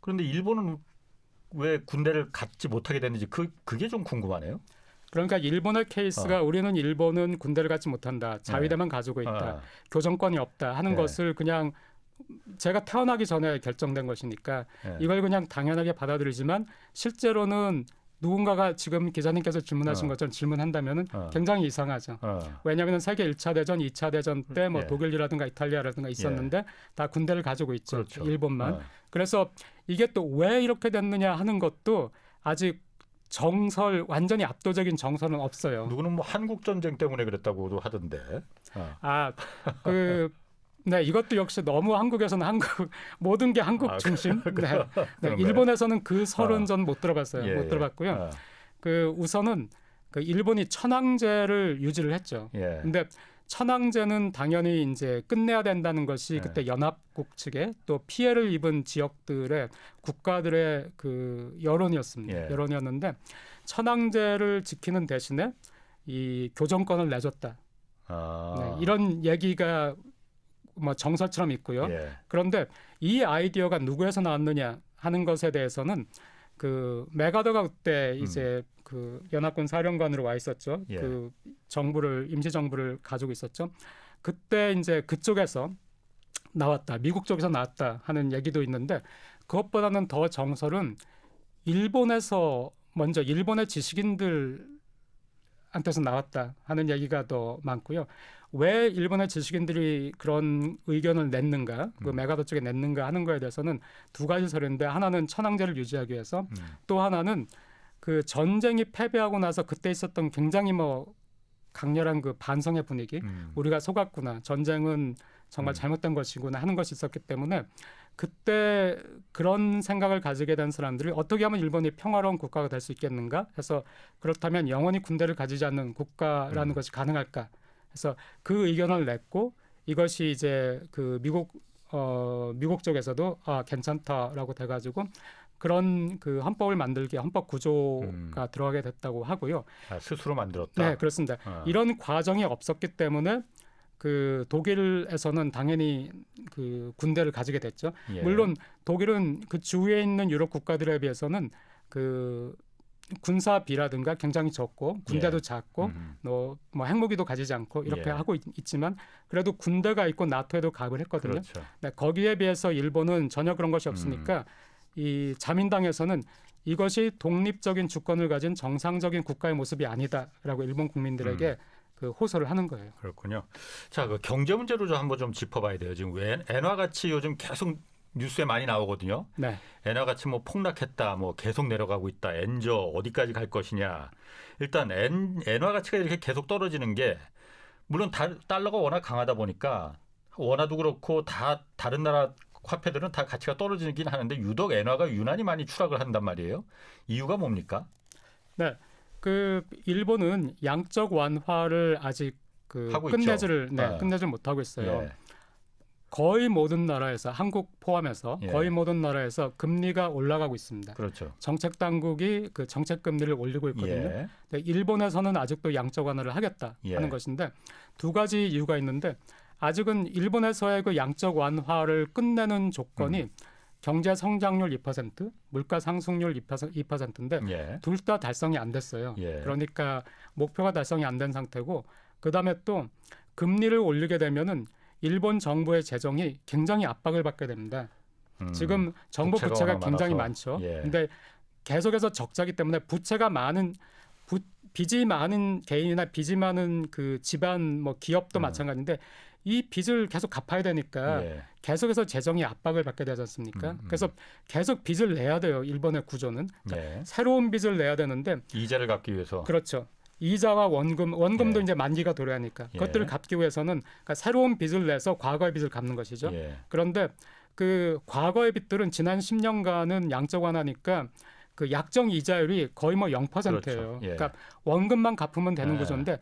그런데 일본은 왜 군대를 갖지 못하게 됐는지 그게 좀 궁금하네요. 그러니까 일본의 케이스가 우리는 일본은 군대를 갖지 못한다. 자위대만 가지고 있다. 교정권이 없다 하는 것을 그냥 제가 태어나기 전에 결정된 것이니까 이걸 그냥 당연하게 받아들이지만 실제로는 누군가가 지금 기자님께서 질문하신 것처럼 질문한다면은 굉장히 이상하죠. 왜냐하면 세계 1차 대전, 2차 대전 때 뭐 독일이라든가 이탈리아라든가 있었는데 다 군대를 가지고 있죠. 그렇죠. 일본만. 그래서 이게 또 왜 이렇게 됐느냐 하는 것도 아직 정설 완전히 압도적인 정설은 없어요. 누구는 뭐 한국 전쟁 때문에 그랬다고도 하던데. 네, 이것도 역시 너무 한국에서는 모든 게 한국 중심. 네, 일본에서는 그 설은 전 못 들어봤어요. 못 들어봤고요. 그 우선은 그 일본이 천황제를 유지를 했죠. 근데 천황제는 당연히 이제 끝내야 된다는 것이 그때 연합국 측에 또 피해를 입은 지역들의 국가들의 그 여론이었습니다. 여론이었는데 천황제를 지키는 대신에 이 교정권을 내줬다. 네, 이런 얘기가 뭐 정설처럼 있고요. 그런데 이 아이디어가 누구에서 나왔느냐 하는 것에 대해서는 그 메가더가 그때 이제 그 연합군 사령관으로 와 있었죠. 그 임시 정부를 가지고 있었죠. 그때 이제 그쪽에서 나왔다, 미국 쪽에서 나왔다 하는 얘기도 있는데 그것보다는 더 정설은 일본에서 먼저 일본의 지식인들한테서 나왔다 하는 얘기가 더 많고요. 왜 일본의 지식인들이 그런 의견을 냈는가, 그 메가더 쪽에 냈는가 하는 거에 대해서는 두 가지 설인데 하나는 천황제를 유지하기 위해서 또 하나는 그 전쟁이 패배하고 나서 그때 있었던 굉장히 뭐 강렬한 그 반성의 분위기, 우리가 속았구나, 전쟁은 정말 잘못된 것이구나 하는 것이 있었기 때문에 그때 그런 생각을 가지게 된 사람들이 어떻게 하면 일본이 평화로운 국가가 될 수 있겠는가 해서 그렇다면 영원히 군대를 가지지 않는 국가라는 것이 가능할까 해서 그 의견을 냈고 이것이 이제 그 미국 미국 쪽에서도 괜찮다라고 돼가지고 그런 그 헌법을 만들기 헌법 구조가 들어가게 됐다고 하고요. 스스로 만들었다. 네, 그렇습니다. 이런 과정이 없었기 때문에 그 독일에서는 당연히 그 군대를 가지게 됐죠. 예. 물론 독일은 그 주위에 있는 유럽 국가들에 비해서는 그 군사비라든가 굉장히 적고 군대도 예. 작고 뭐 핵무기도 가지지 않고 이렇게 예. 하고 있지만 그래도 군대가 있고 나토에도 가입을 했거든요. 그렇죠. 네, 거기에 비해서 일본은 전혀 그런 것이 없으니까 이 자민당에서는 이것이 독립적인 주권을 가진 정상적인 국가의 모습이 아니다라고 일본 국민들에게 그 호소를 하는 거예요. 그렇군요. 자, 그 경제 문제로 좀 한번 좀 짚어봐야 돼요. 지금 엔화 가치 요즘 계속 뉴스에 많이 나오거든요. 네. 엔화 가치 뭐 폭락했다, 뭐 계속 내려가고 있다, 엔저 어디까지 갈 것이냐. 일단 엔화 가치가 이렇게 계속 떨어지는 게 물론 달러가 워낙 강하다 보니까 원화도 그렇고 다 다른 나라 화폐들은 다 가치가 떨어지긴 하는데 유독 엔화가 유난히 많이 추락을 한단 말이에요. 이유가 뭡니까? 네. 그 일본은 양적 완화를 아직 그 하고 끝내질 못하고 있어요. 예. 거의 모든 나라에서 한국 포함해서 예. 거의 모든 나라에서 금리가 올라가고 있습니다. 그렇죠. 정책 당국이 그 정책 금리를 올리고 있거든요. 예. 근데 일본에서는 아직도 양적 완화를 하겠다 예. 하는 것인데 두 가지 이유가 있는데 아직은 일본에서의 그 양적 완화를 끝내는 조건이 경제 성장률 2%, 물가 상승률 2%인데 예. 둘 다 달성이 안 됐어요. 예. 그러니까 목표가 달성이 안 된 상태고 그다음에 또 금리를 올리게 되면은 일본 정부의 재정이 굉장히 압박을 받게 됩니다. 지금 정부 부채가 굉장히 많죠. 예. 근데 계속해서 적자기 때문에 부채가 많은 빚이 많은 개인이나 빚이 많은 그 집안 뭐 기업도 마찬가지인데 이 빚을 계속 갚아야 되니까 예. 계속해서 재정이 압박을 받게 되지 않습니까? 그래서 계속 빚을 내야 돼요. 일본의 구조는. 그러니까 예. 새로운 빚을 내야 되는데 이자를 갚기 위해서. 그렇죠. 이자와 원금도 예. 이제 만기가 도래하니까 예. 그것들을 갚기 위해서는 그러니까 새로운 빚을 내서 과거의 빚을 갚는 것이죠. 예. 그런데 그 과거의 빚들은 지난 10년간은 양적 완화니까 그 약정 이자율이 거의 뭐 0%예요. 그렇죠. 예. 그러니까 원금만 갚으면 되는 예. 구조인데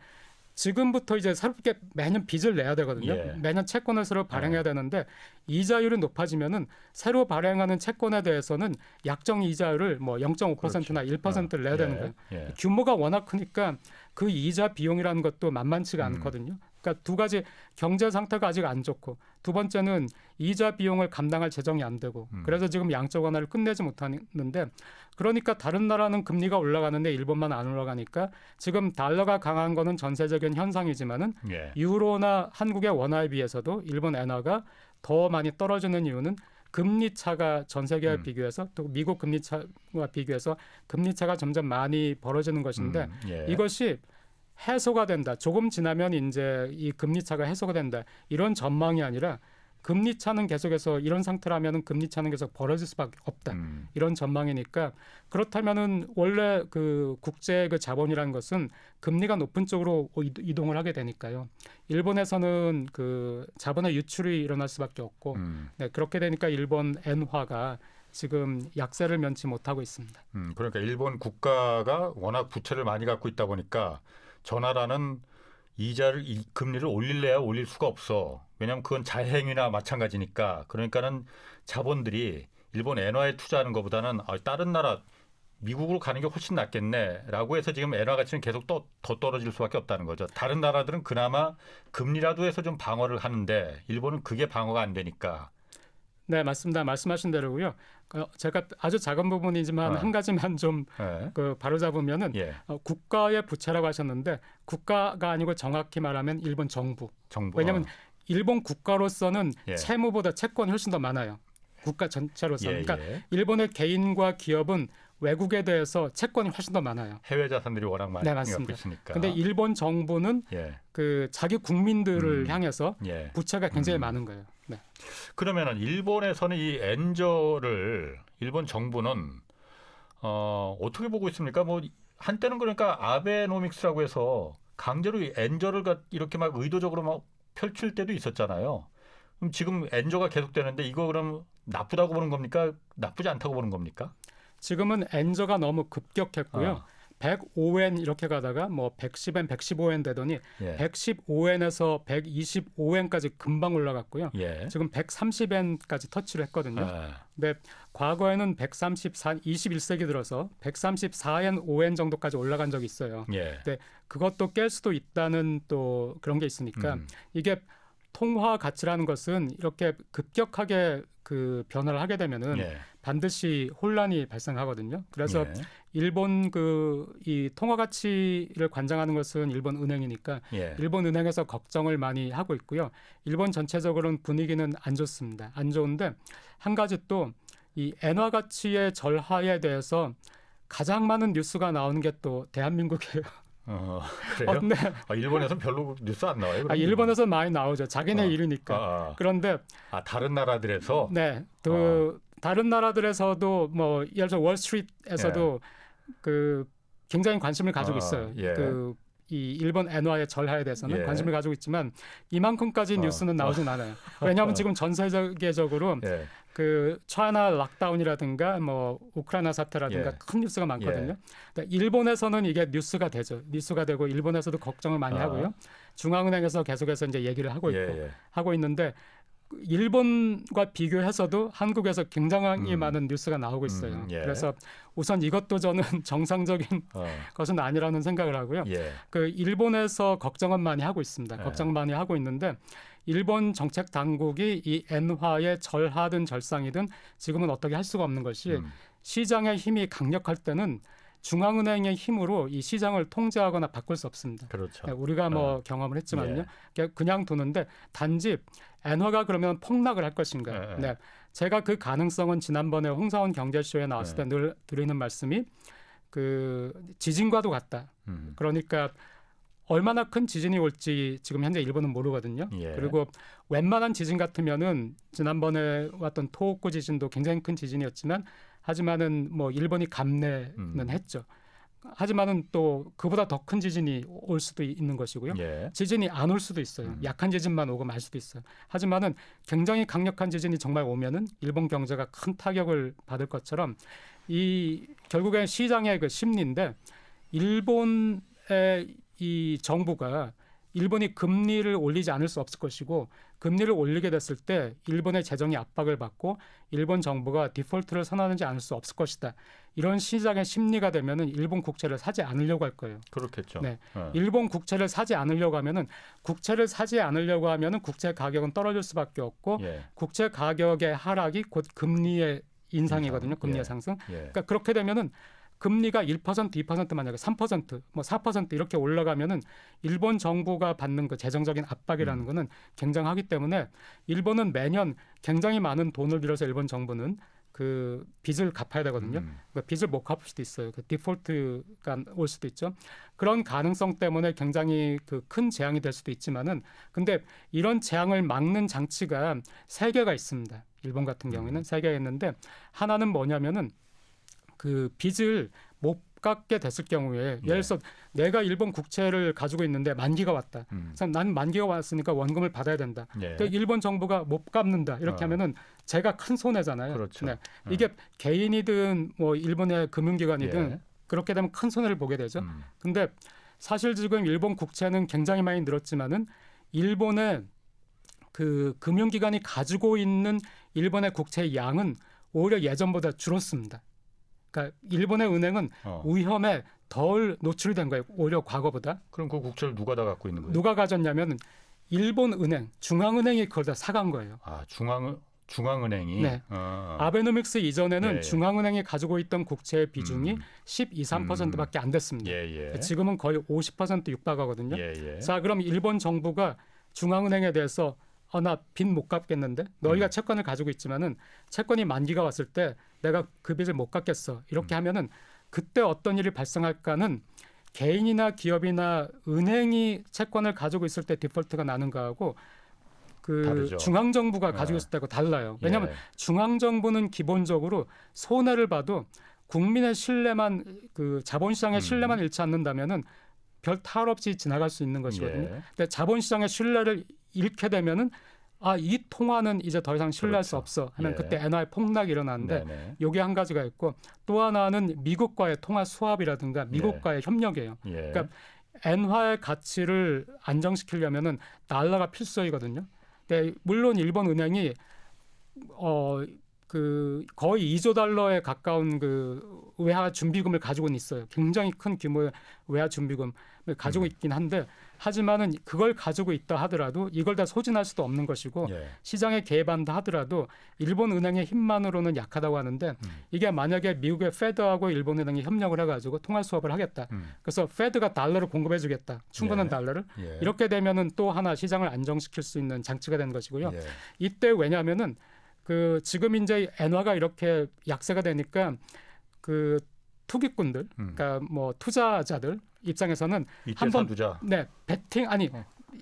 지금부터 이제 새롭게 매년 빚을 내야 되거든요. 예. 매년 채권을 새로 발행해야 되는데 이자율이 높아지면은 새로 발행하는 채권에 대해서는 약정 이자율을 뭐 0.5%나 그렇죠. 1%를 내야 되는 거예요. 예. 규모가 워낙 크니까 그 이자 비용이라는 것도 만만치가 않거든요. 그러니까 두 가지 경제 상태가 아직 안 좋고 두 번째는 이자 비용을 감당할 재정이 안 되고 그래서 지금 양적 완화를 끝내지 못하는데 그러니까 다른 나라는 금리가 올라가는데 일본만 안 올라가니까 지금 달러가 강한 거는 전세적인 현상이지만은 예. 유로나 한국의 원화에 비해서도 일본 엔화가 더 많이 떨어지는 이유는 금리 차가 전 세계와 비교해서 또 미국 금리 차와 비교해서 금리 차가 점점 많이 벌어지는 것인데 예. 이것이 해소가 된다. 조금 지나면 이제 이 금리 차가 해소가 된다. 이런 전망이 아니라 금리 차는 계속해서 이런 상태라면은 금리 차는 계속 벌어질 수밖에 없다. 이런 전망이니까 그렇다면은 원래 그 국제 그 자본이라는 것은 금리가 높은 쪽으로 이동을 하게 되니까요. 일본에서는 그 자본의 유출이 일어날 수밖에 없고 네, 그렇게 되니까 일본 엔화가 지금 약세를 면치 못하고 있습니다. 그러니까 일본 국가가 워낙 부채를 많이 갖고 있다 보니까 저 나라는 금리를 올릴래야 올릴 수가 없어. 왜냐하면 그건 자행이나 마찬가지니까. 그러니까는 자본들이 일본 엔화에 투자하는 것보다는 다른 나라 미국으로 가는 게 훨씬 낫겠네라고 해서 지금 엔화 가치는 계속 더 떨어질 수밖에 없다는 거죠. 다른 나라들은 그나마 금리라도 해서 좀 방어를 하는데 일본은 그게 방어가 안 되니까. 네, 맞습니다. 말씀하신 대로고요. 제가 아주 작은 부분이지만 한 가지만 좀 예. 바로잡으면은 예. 국가의 부채라고 하셨는데 국가가 아니고 정확히 말하면 일본 정부. 왜냐하면 일본 국가로서는 예. 채무보다 채권이 훨씬 더 많아요. 국가 전체로서. 예, 그러니까 예. 일본의 개인과 기업은 외국에 대해서 채권이 훨씬 더 많아요. 해외 자산들이 워낙 많이 네, 갖고 맞습니다. 있으니까. 근데 일본 정부는 예. 그 자기 국민들을 향해서 예. 부채가 굉장히 많은 거예요. 네. 그러면은 일본에서는 이 엔저를 일본 정부는 어떻게 보고 있습니까? 뭐 한때는 그러니까 아베노믹스라고 해서 강제로 이 엔저를 이렇게 막 의도적으로 막 펼칠 때도 있었잖아요. 그럼 지금 엔저가 계속되는데 이거 그럼 나쁘다고 보는 겁니까? 나쁘지 않다고 보는 겁니까? 지금은 엔저가 너무 급격했고요. 105엔 이렇게 가다가 뭐 110엔, 115엔 되더니 예. 115엔에서 125엔까지 금방 올라갔고요. 예. 지금 130엔까지 터치를 했거든요. 아, 근데 과거에는 21세기 들어서 134엔, 5엔 정도까지 올라간 적이 있어요. 예. 네, 그것도 깰 수도 있다는 또 그런 게 있으니까 이게 통화 가치라는 것은 이렇게 급격하게 그 변화를 하게 되면은 예. 반드시 혼란이 발생하거든요. 그래서 예. 일본 이 통화 가치를 관장하는 것은 일본 은행이니까 예. 일본 은행에서 걱정을 많이 하고 있고요. 일본 전체적으로는 분위기는 안 좋습니다. 안 좋은데 한 가지 또 이 엔화 가치의 절하에 대해서 가장 많은 뉴스가 나오는 게 또 대한민국이에요. 그래요? 네. 일본에서 별로 뉴스 안 나와요? 그럼? 일본에서 많이 나오죠. 자기네 일이니까. 그런데 다른 나라들에서 네, 다른 나라들에서도 뭐 예를 들어 월스트리트에서도 그 굉장히 관심을 가지고 있어요. 예. 이 일본 엔화의 절하에 대해서는 예. 관심을 가지고 있지만 이만큼까지 뉴스는 나오진 않아요. 왜냐하면 지금 전 세계적으로 예. 그 차이나 락다운이라든가 뭐 우크라이나 사태라든가 예. 큰 뉴스가 많거든요. 근데 일본에서는 이게 뉴스가 되죠. 뉴스가 되고 일본에서도 걱정을 많이 하고요. 중앙은행에서 계속해서 이제 얘기를 하고 있고 예. 하고 있는데 일본과 비교해서도 한국에서 굉장히 많은 뉴스가 나오고 있어요. 예. 그래서 우선 이것도 저는 정상적인 것은 아니라는 생각을 하고요. 예. 그 일본에서 걱정은 많이 하고 있습니다. 예. 걱정 많이 하고 있는데 일본 정책 당국이 이 엔화의 절하든 절상이든 지금은 어떻게 할 수가 없는 것이 시장의 힘이 강력할 때는 중앙은행의 힘으로 이 시장을 통제하거나 바꿀 수 없습니다. 그렇죠. 네, 우리가 뭐 경험을 했지만요. 예. 그냥 두는데 단지 엔화가 그러면 폭락을 할 것인가. 네. 제가 그 가능성은 지난번에 홍사원 경제쇼에 나왔을 때 늘 드리는 말씀이 그 지진과도 같다. 그러니까 얼마나 큰 지진이 올지 지금 현재 일본은 모르거든요. 예. 그리고 웬만한 지진 같으면은 지난번에 왔던 토호쿠 지진도 굉장히 큰 지진이었지만 하지만은 뭐 일본이 감내는 했죠. 하지만은 또 그보다 더 큰 지진이 올 수도 있는 것이고요. 예. 지진이 안 올 수도 있어요. 약한 지진만 오고 말 수도 있어요. 하지만은 굉장히 강력한 지진이 정말 오면은 일본 경제가 큰 타격을 받을 것처럼 이 결국엔 시장의 그 심리인데 일본의 이 정부가 일본이 금리를 올리지 않을 수 없을 것이고 금리를 올리게 됐을 때 일본의 재정이 압박을 받고 일본 정부가 디폴트를 선언하지 않을 수 없을 것이다. 이런 시장의 심리가 되면은 일본 국채를 사지 않으려고 할 거예요. 그렇겠죠. 네. 일본 국채를 사지 않으려고 하면은 국채를 사지 않으려고 하면은 국채 가격은 떨어질 수밖에 없고 예. 국채 가격의 하락이 곧 금리의 인상이거든요. 금리의 예. 상승. 예. 그러니까 그렇게 되면은 금리가 1%, 2% 만약에 3%, 뭐 4% 이렇게 올라가면은 일본 정부가 받는 그 재정적인 압박이라는 거는 굉장하기 때문에 일본은 매년 굉장히 많은 돈을 들여서 일본 정부는 그 빚을 갚아야 되거든요. 그러니까 빚을 못 갚을 수도 있어요. 그 디폴트가 올 수도 있죠. 그런 가능성 때문에 굉장히 그 큰 재앙이 될 수도 있지만은 근데 이런 재앙을 막는 장치가 세 개가 있습니다. 일본 같은 경우에는 세 개가 있는데 하나는 뭐냐면은 그 빚을 못 갚게 됐을 경우에 예를 들어서 내가 일본 국채를 가지고 있는데 만기가 왔다. 그래서 난 만기가 왔으니까 원금을 받아야 된다. 예. 근데 일본 정부가 못 갚는다. 이렇게 하면은 제가 큰 손해잖아요. 그렇죠. 네. 이게 개인이든 뭐 일본의 금융기관이든 예. 그렇게 되면 큰 손해를 보게 되죠. 근데 사실 지금 일본 국채는 굉장히 많이 늘었지만은 일본의 그 금융기관이 가지고 있는 일본의 국채의 양은 오히려 예전보다 줄었습니다. 그러니까 일본의 은행은 위험에 덜 노출이 된 거예요. 오히려 과거보다. 그럼 그 국채를 누가 다 갖고 있는 거예요? 누가 가졌냐면 일본 은행, 중앙은행이 그걸 다 사간 거예요. 중앙은행이. 네. 아베노믹스 이전에는 예. 중앙은행이 가지고 있던 국채의 비중이 12, 3%밖에 안 됐습니다. 예. 지금은 거의 50% 육박하거든요. 예. 자, 그럼 일본 정부가 중앙은행에 대해서 나 빚 못 갚겠는데 너희가 채권을 가지고 있지만은 채권이 만기가 왔을 때 내가 그 빚을 못 갚겠어. 이렇게 하면은 그때 어떤 일이 발생할까는 개인이나 기업이나 은행이 채권을 가지고 있을 때 디폴트가 나는 거하고 그 다르죠. 중앙 정부가 가지고 있을 때하고 달라요. 왜냐하면 중앙 정부는 기본적으로 손해를 봐도 국민의 신뢰만 그 자본시장의 신뢰만 잃지 않는다면은 별 탈 없이 지나갈 수 있는 것이거든요. 근데 자본시장의 신뢰를 잃게 되면은 이 통화는 이제 더 이상 신뢰할 수 그렇죠. 없어 하면 예. 그때 엔화의 폭락이 일어나는데 네네. 요게 한 가지가 있고 또 하나는 미국과의 통화 수합이라든가 미국과의 협력이에요. 예. 그러니까 엔화의 가치를 안정시키려면은 달러가 필수이거든요. 근데 물론 일본 은행이 그 거의 2조 달러에 가까운 그 외화 준비금을 가지고는 있어요. 굉장히 큰 규모의 외화 준비금을 가지고 있긴 한데 하지만은 그걸 가지고 있다 하더라도 이걸 다 소진할 수도 없는 것이고 예. 시장에 개입한다 하더라도 일본 은행의 힘만으로는 약하다고 하는데 이게 만약에 미국의 페드하고 일본 은행이 협력을 해가지고 통화 수합을 하겠다. 그래서 페드가 달러를 공급해주겠다. 충분한 예. 달러를 예. 이렇게 되면은 또 하나 시장을 안정시킬 수 있는 장치가 되는 것이고요. 예. 이때 왜냐하면은 그 지금 이제 엔화가 이렇게 약세가 되니까 그 투기꾼들, 그러니까 뭐 투자자들 입장에서는 이때 한번 사두자. 베팅 아니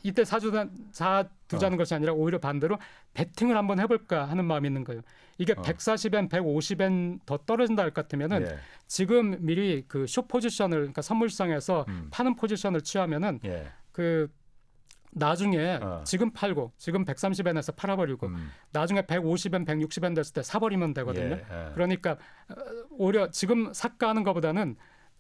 이때 사두자는 것이 아니라 오히려 반대로 베팅을 한번 해볼까 하는 마음이 있는 거예요. 이게 140엔, 150엔 더 떨어진다 할 것 같으면은 예. 지금 미리 그 숏 포지션을 그러니까 선물시장에서 파는 포지션을 취하면은 예. 그 나중에 어. 지금 팔고 지금 130엔에서 팔아버리고 나중에 150엔, 160엔 됐을 때 사버리면 되거든요. 예. 그러니까 오히려 지금 삭가하는 것보다는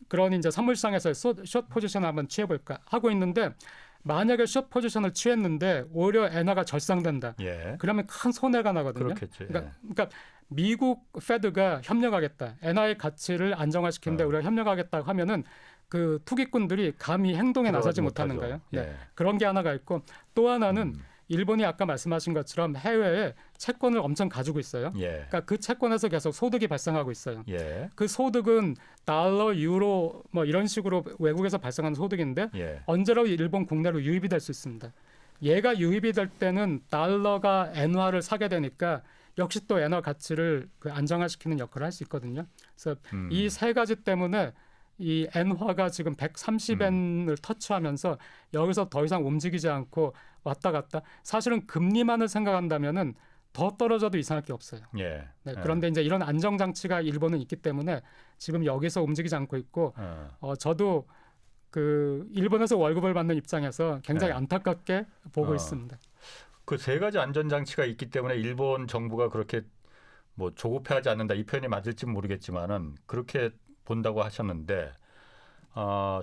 그런 이제 선물시장에서 숏 포지션을 한번 취해볼까 하고 있는데 만약에 숏 포지션을 취했는데 오히려 엔화가 절상된다. 예. 그러면 큰 손해가 나거든요. 그렇겠죠. 예. 그러니까 미국 페드가 협력하겠다. 엔화의 가치를 안정화시키는데 우리가 협력하겠다 하면은 그 투기꾼들이 감히 행동에 나서지 못하는 거예요. 예. 그런 게 하나가 있고 또 하나는 일본이 아까 말씀하신 것처럼 해외에 채권을 엄청 가지고 있어요. 예. 그러니까 그 채권에서 계속 소득이 발생하고 있어요. 예. 그 소득은 달러, 유로 뭐 이런 식으로 외국에서 발생하는 소득인데 예. 언제라도 일본 국내로 유입이 될 수 있습니다. 얘가 유입이 될 때는 달러가 엔화를 사게 되니까 역시 또 엔화 가치를 그 안정화시키는 역할을 할 수 있거든요. 그래서 이 세 가지 때문에 이 엔화가 지금 130엔을 터치하면서 여기서 더 이상 움직이지 않고 왔다 갔다. 사실은 금리만을 생각한다면은 더 떨어져도 이상할 게 없어요. 예. 네, 그런데 이제 이런 안정 장치가 일본은 있기 때문에 지금 여기서 움직이지 않고 있고 저도 그 일본에서 월급을 받는 입장에서 굉장히 네. 안타깝게 보고 있습니다. 그 세 가지 안전 장치가 있기 때문에 일본 정부가 그렇게 뭐 조급해하지 않는다 이 표현이 맞을지 모르겠지만은 그렇게 본다고 하셨는데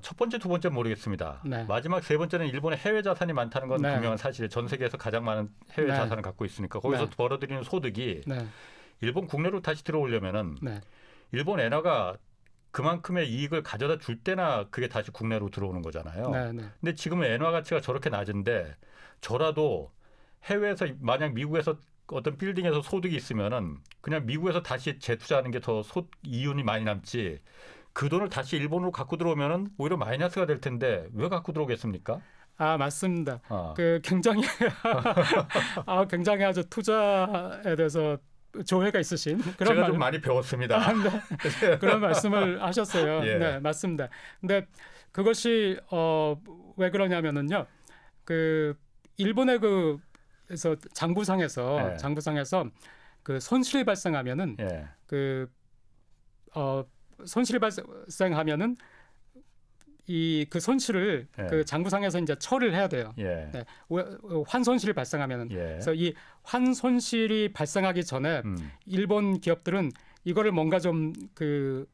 첫 번째, 두 번째 모르겠습니다. 네. 마지막 세 번째는 일본의 해외 자산이 많다는 건 네. 분명한 사실이에요. 전 세계에서 가장 많은 해외 네. 자산을 갖고 있으니까 거기서 네. 벌어들이는 소득이 네, 일본 국내로 다시 들어오려면은 네, 일본 엔화가 그만큼의 이익을 가져다 줄 때나 그게 다시 국내로 들어오는 거잖아요. 네, 네. 근데 지금은 엔화 가치가 저렇게 낮은데 저라도 해외에서 만약 미국에서 어떤 빌딩에서 소득이 있으면은 그냥 미국에서 다시 재투자하는 게 더 이윤이 많이 남지 그 돈을 다시 일본으로 갖고 들어오면은 오히려 마이너스가 될 텐데 왜 갖고 들어오겠습니까? 맞습니다. 그 굉장히 굉장히 아주 투자에 대해서 조회가 있으신 그런 제가 좀 많이 배웠습니다. 그런 말씀을 하셨어요. 예. 네, 맞습니다. 근데 그것이 왜 그러냐면은요. 그 일본의 그래서 장부상에서 그 손실이 발생하면은 예. 손실이 발생하면은 그 손실을 예. 그 장부상에서 이제 처리를 해야 돼요. 예. 네, 환손실이 발생하면은 예. 그래서 이 환손실이 발생하기 전에 일본 기업들은 이거를 뭔가 좀 그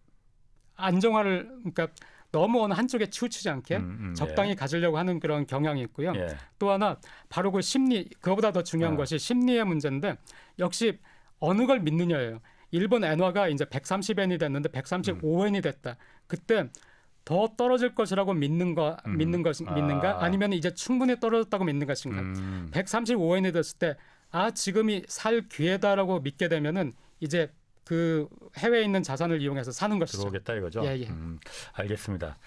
안정화를 그러니까 너무 어느 한쪽에 치우치지 않게 적당히 가지려고 하는 그런 경향이 있고요. 예. 또 하나 바로 그 심리 그거보다 더 중요한 것이 심리의 문제인데 역시 어느 걸 믿느냐예요. 일본 엔화가 이제 130엔이 됐는데 135엔이 됐다. 그때 더 떨어질 것이라고 믿는가 아니면 이제 충분히 떨어졌다고 믿는 것인가. 135엔이 됐을 때 지금이 살 기회다라고 믿게 되면은 이제 그 해외에 있는 자산을 이용해서 사는 것이죠. 들어오겠다 이거죠. 예. 알겠습니다.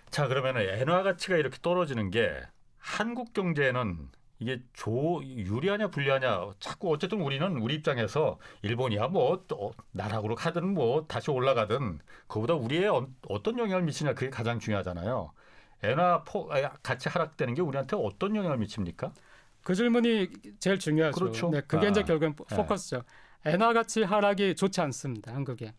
자 그러면은 엔화 가치가 이렇게 떨어지는 게 한국 경제에는 이게 유리하냐 불리하냐 자꾸 어쨌든 우리 입장에서 일본이야 뭐 또 나락으로 가든 뭐 다시 올라가든 그보다 우리의 어떤 영향을 미치냐 그게 가장 중요하잖아요. 엔화 가치 하락되는 게 우리한테 어떤 영향을 미칩니까? 그 질문이 제일 중요하죠. 그렇죠. 네, 그게 이제 결국엔 포커스죠. 엔화 가치 하락이 좋지 않습니다. 한국에.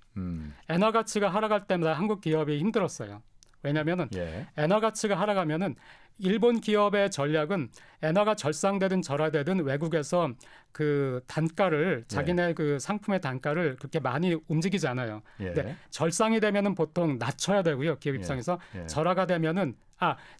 엔화 가치가 하락할 때마다 한국 기업이 힘들었어요. 왜냐하면은 예. 엔화 가치가 하락하면은 일본 기업의 전략은 엔화가 절상되든 절하되든 외국에서 그 단가를 자기네 그 상품의 단가를 그렇게 많이 움직이지 않아요. 예. 근데 절상이 되면은 보통 낮춰야 되고요. 기업 입장에서 예. 절하가 되면은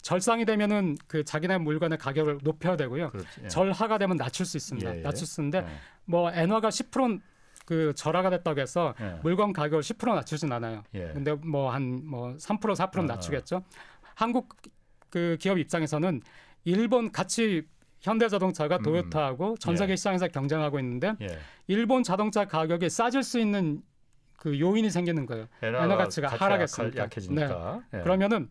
절상이 되면은 그 자기네 물건의 가격을 높여야 되고요. 그렇지. 예. 절하가 되면 낮출 수 있습니다. 예. 낮출 수 있는데 예. 뭐 엔화가 10% 그 절하가 됐다고 해서 예. 물건 가격을 10% 낮추진 않아요. 예. 근데 뭐 한 3% 4% 낮추겠죠. 한국 그 기업 입장에서는 일본 같이 현대자동차가 도요타하고 전 세계 예. 시장에서 경쟁하고 있는데 예. 일본 자동차 가격이 싸질 수 있는 그 요인이 생기는 거예요. 엔화 가치가 하락했으니까. 약해지니까. 네. 예. 그러면은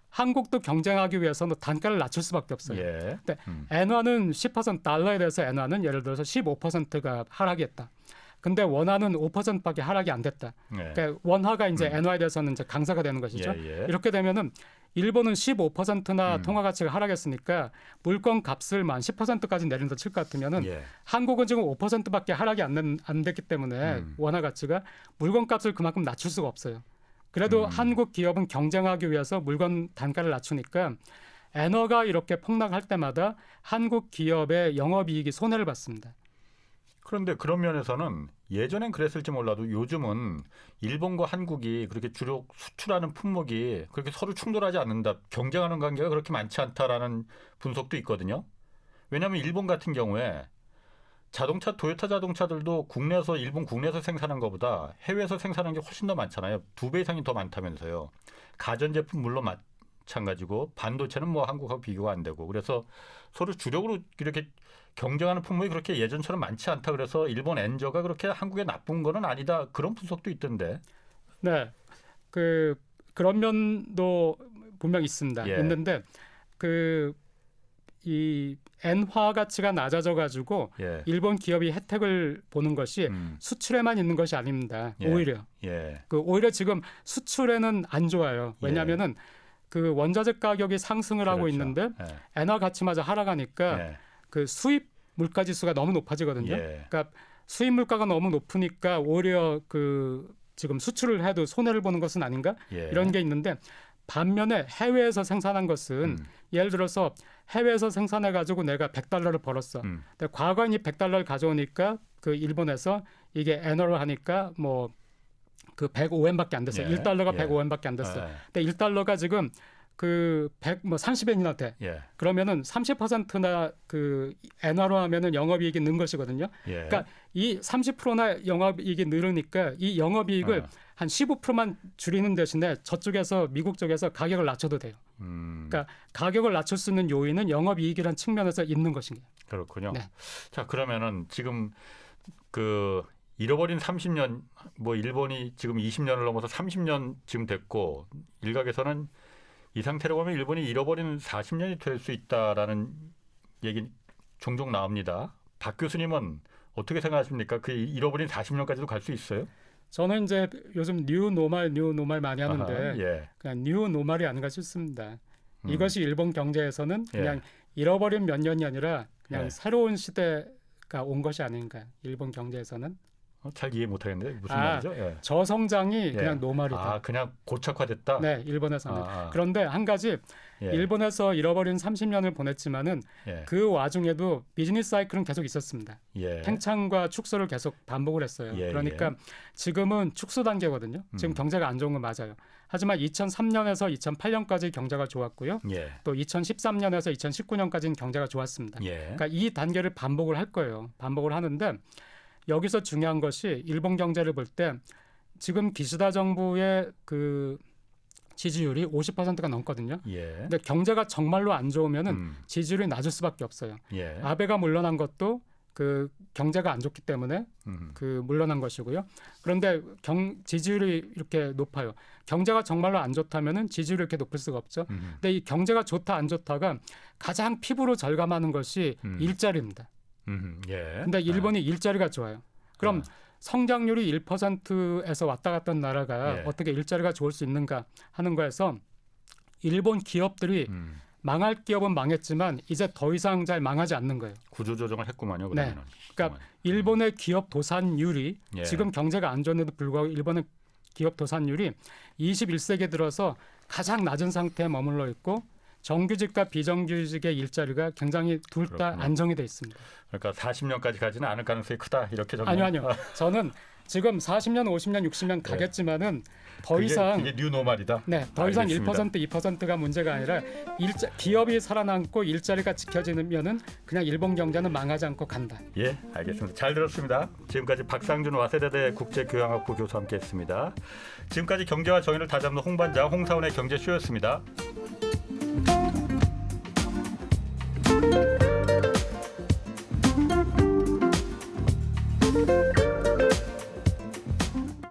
한국도 경쟁하기 위해서는 단가를 낮출 수밖에 없어요. 예. 근데 엔화는 10% 달러에 대해서 엔화는 예를 들어서 15%가 하락했다. 근데 원화는 5%밖에 하락이 안 됐다. 예. 그러니까 원화가 이제 엔화에 대해서는 이제 강세가 되는 것이죠. 예. 이렇게 되면은 일본은 15%나 통화 가치가 하락했으니까 물건 값을만 10%까지 내린다 칠 것 같으면은 예. 한국은 지금 5%밖에 하락이 안 됐기 때문에 원화 가치가 물건 값을 그만큼 낮출 수가 없어요. 그래도 한국 기업은 경쟁하기 위해서 물건 단가를 낮추니까 엔화가 이렇게 폭락할 때마다 한국 기업의 영업이익이 손해를 봤습니다. 그런데 그런 면에서는 예전엔 그랬을지 몰라도 요즘은 일본과 한국이 그렇게 주로 수출하는 품목이 그렇게 서로 충돌하지 않는다. 경쟁하는 관계가 그렇게 많지 않다라는 분석도 있거든요. 왜냐하면 일본 같은 경우에 자동차 토요타 자동차들도 국내에서 일본 국내에서 생산한 것보다 해외에서 생산한 게 훨씬 더 많잖아요. 2배 이상이 더 많다면서요. 가전제품 물론 마찬가지고 반도체는 뭐 한국하고 비교가 안 되고 그래서 서로 주력으로 이렇게 경쟁하는 품목이 그렇게 예전처럼 많지 않다. 그래서 일본 엔저가 그렇게 한국에 나쁜 거는 아니다. 그런 분석도 있던데. 네, 그런 면도 분명 있습니다. 예. 있는데 이 엔화 가치가 낮아져 가지고 예. 일본 기업이 혜택을 보는 것이 수출에만 있는 것이 아닙니다. 예. 오히려 예. 오히려 지금 수출에는 안 좋아요. 왜냐하면은 그 원자재 가격이 상승을 하고 그렇죠. 있는데 예. 엔화 가치마저 하락하니까 예. 그 수입 물가 지수가 너무 높아지거든요. 예. 그러니까 수입 물가가 너무 높으니까 오히려 그 지금 수출을 해도 손해를 보는 것은 아닌가 예. 이런 게 있는데 반면에 해외에서 생산한 것은 예를 들어서 해외에서 생산해 가지고 내가 100달러를 벌었어. 근데 과거에 이 100달러를 가져오니까 그 일본에서 이게 엔화로 하니까 뭐 그 105엔밖에 안 됐어요. 예. 1달러가 예. 105엔밖에 안 됐어. 예. 근데 1달러가 지금 그 30엔이나 돼. 예. 그러면은 30%나 그 엔화로 하면은 영업이익이 는 것이거든요. 예. 그러니까 이 30%나 영업이익이 늘으니까 이 영업이익을 한 15%만 줄이는 대신에 저쪽에서 미국 쪽에서 가격을 낮춰도 돼요. 그러니까 가격을 낮출 수 있는 요인은 영업이익이라는 측면에서 있는 것입니다. 그렇군요. 네. 자, 그러면은 지금 그 잃어버린 30년 뭐 일본이 지금 20년을 넘어서 30년 지금 됐고 일각에서는 이 상태로 보면 일본이 잃어버린 40년이 될 수 있다라는 얘기 종종 나옵니다. 박 교수님은 어떻게 생각하십니까? 그 잃어버린 40년까지도 갈 수 있어요? 저는 이제 요즘 뉴 노말 많이 하는데 아하, 예. 그냥 뉴 노말이 아닌가 싶습니다. 이것이 일본 경제에서는 예. 그냥 잃어버린 몇 년이 아니라 그냥 예. 새로운 시대가 온 것이 아닌가. 일본 경제에서는 잘 이해 못하겠는데 무슨 말이죠? 예. 저성장이 그냥 노말이다. 아, 그냥 고착화됐다. 네, 일본에서는. 아. 그런데 한 가지 예. 일본에서 잃어버린 30년을 보냈지만은 예. 그 와중에도 비즈니스 사이클은 계속 있었습니다. 예. 팽창과 축소를 계속 반복을 했어요. 예, 그러니까 지금은 축소 단계거든요. 지금 경제가 안 좋은 건 맞아요. 하지만 2003년에서 2008년까지 경제가 좋았고요. 예. 또 2013년에서 2019년까지는 경제가 좋았습니다. 예. 그러니까 이 단계를 반복을 할 거예요. 반복을 하는데 여기서 중요한 것이 일본 경제를 볼 때 지금 기시다 정부의 그 지지율이 50%가 넘거든요. 예. 근데 경제가 정말로 안 좋으면은 지지율이 낮을 수밖에 없어요. 예. 아베가 물러난 것도 그 경제가 안 좋기 때문에 그 물러난 것이고요. 그런데 지지율이 이렇게 높아요. 경제가 정말로 안 좋다면은 지지율이 이렇게 높을 수가 없죠. 근데 이 경제가 좋다 안 좋다가 가장 피부로 절감하는 것이 일자리입니다. 예. 근데 일본이 일자리가 좋아요. 그럼 성장률이 1%에서 왔다 갔던 나라가 예. 어떻게 일자리가 좋을 수 있는가 하는 거에서 일본 기업들이 망할 기업은 망했지만 이제 더 이상 잘 망하지 않는 거예요. 구조조정을 했구만요. 네. 그러면은. 그러니까 일본의 기업 도산율이 예. 지금 경제가 안 좋은데도 불구하고 일본의 기업 도산율이 21세기 들어서 가장 낮은 상태에 머물러 있고 정규직과 비정규직의 일자리가 굉장히 둘 다 그렇군요. 안정이 돼 있습니다. 그러니까 40년까지 가지는 않을 가능성이 크다 이렇게 정리. 아니요. 저는 지금 40년, 50년, 60년 가겠지만은 더 이상 이게 뉴노멀이다. 더 이상 알겠습니다. 1%, 2%가 문제가 아니라 기업이 살아남고 일자리가 지켜지면은 그냥 일본 경제는 망하지 않고 간다. 예, 알겠습니다. 잘 들었습니다. 지금까지 박상준 와세대대 국제교양학부 교수와 함께했습니다. 지금까지 경제와 정의를 다잡는 홍반장 홍사원의 경제쇼였습니다.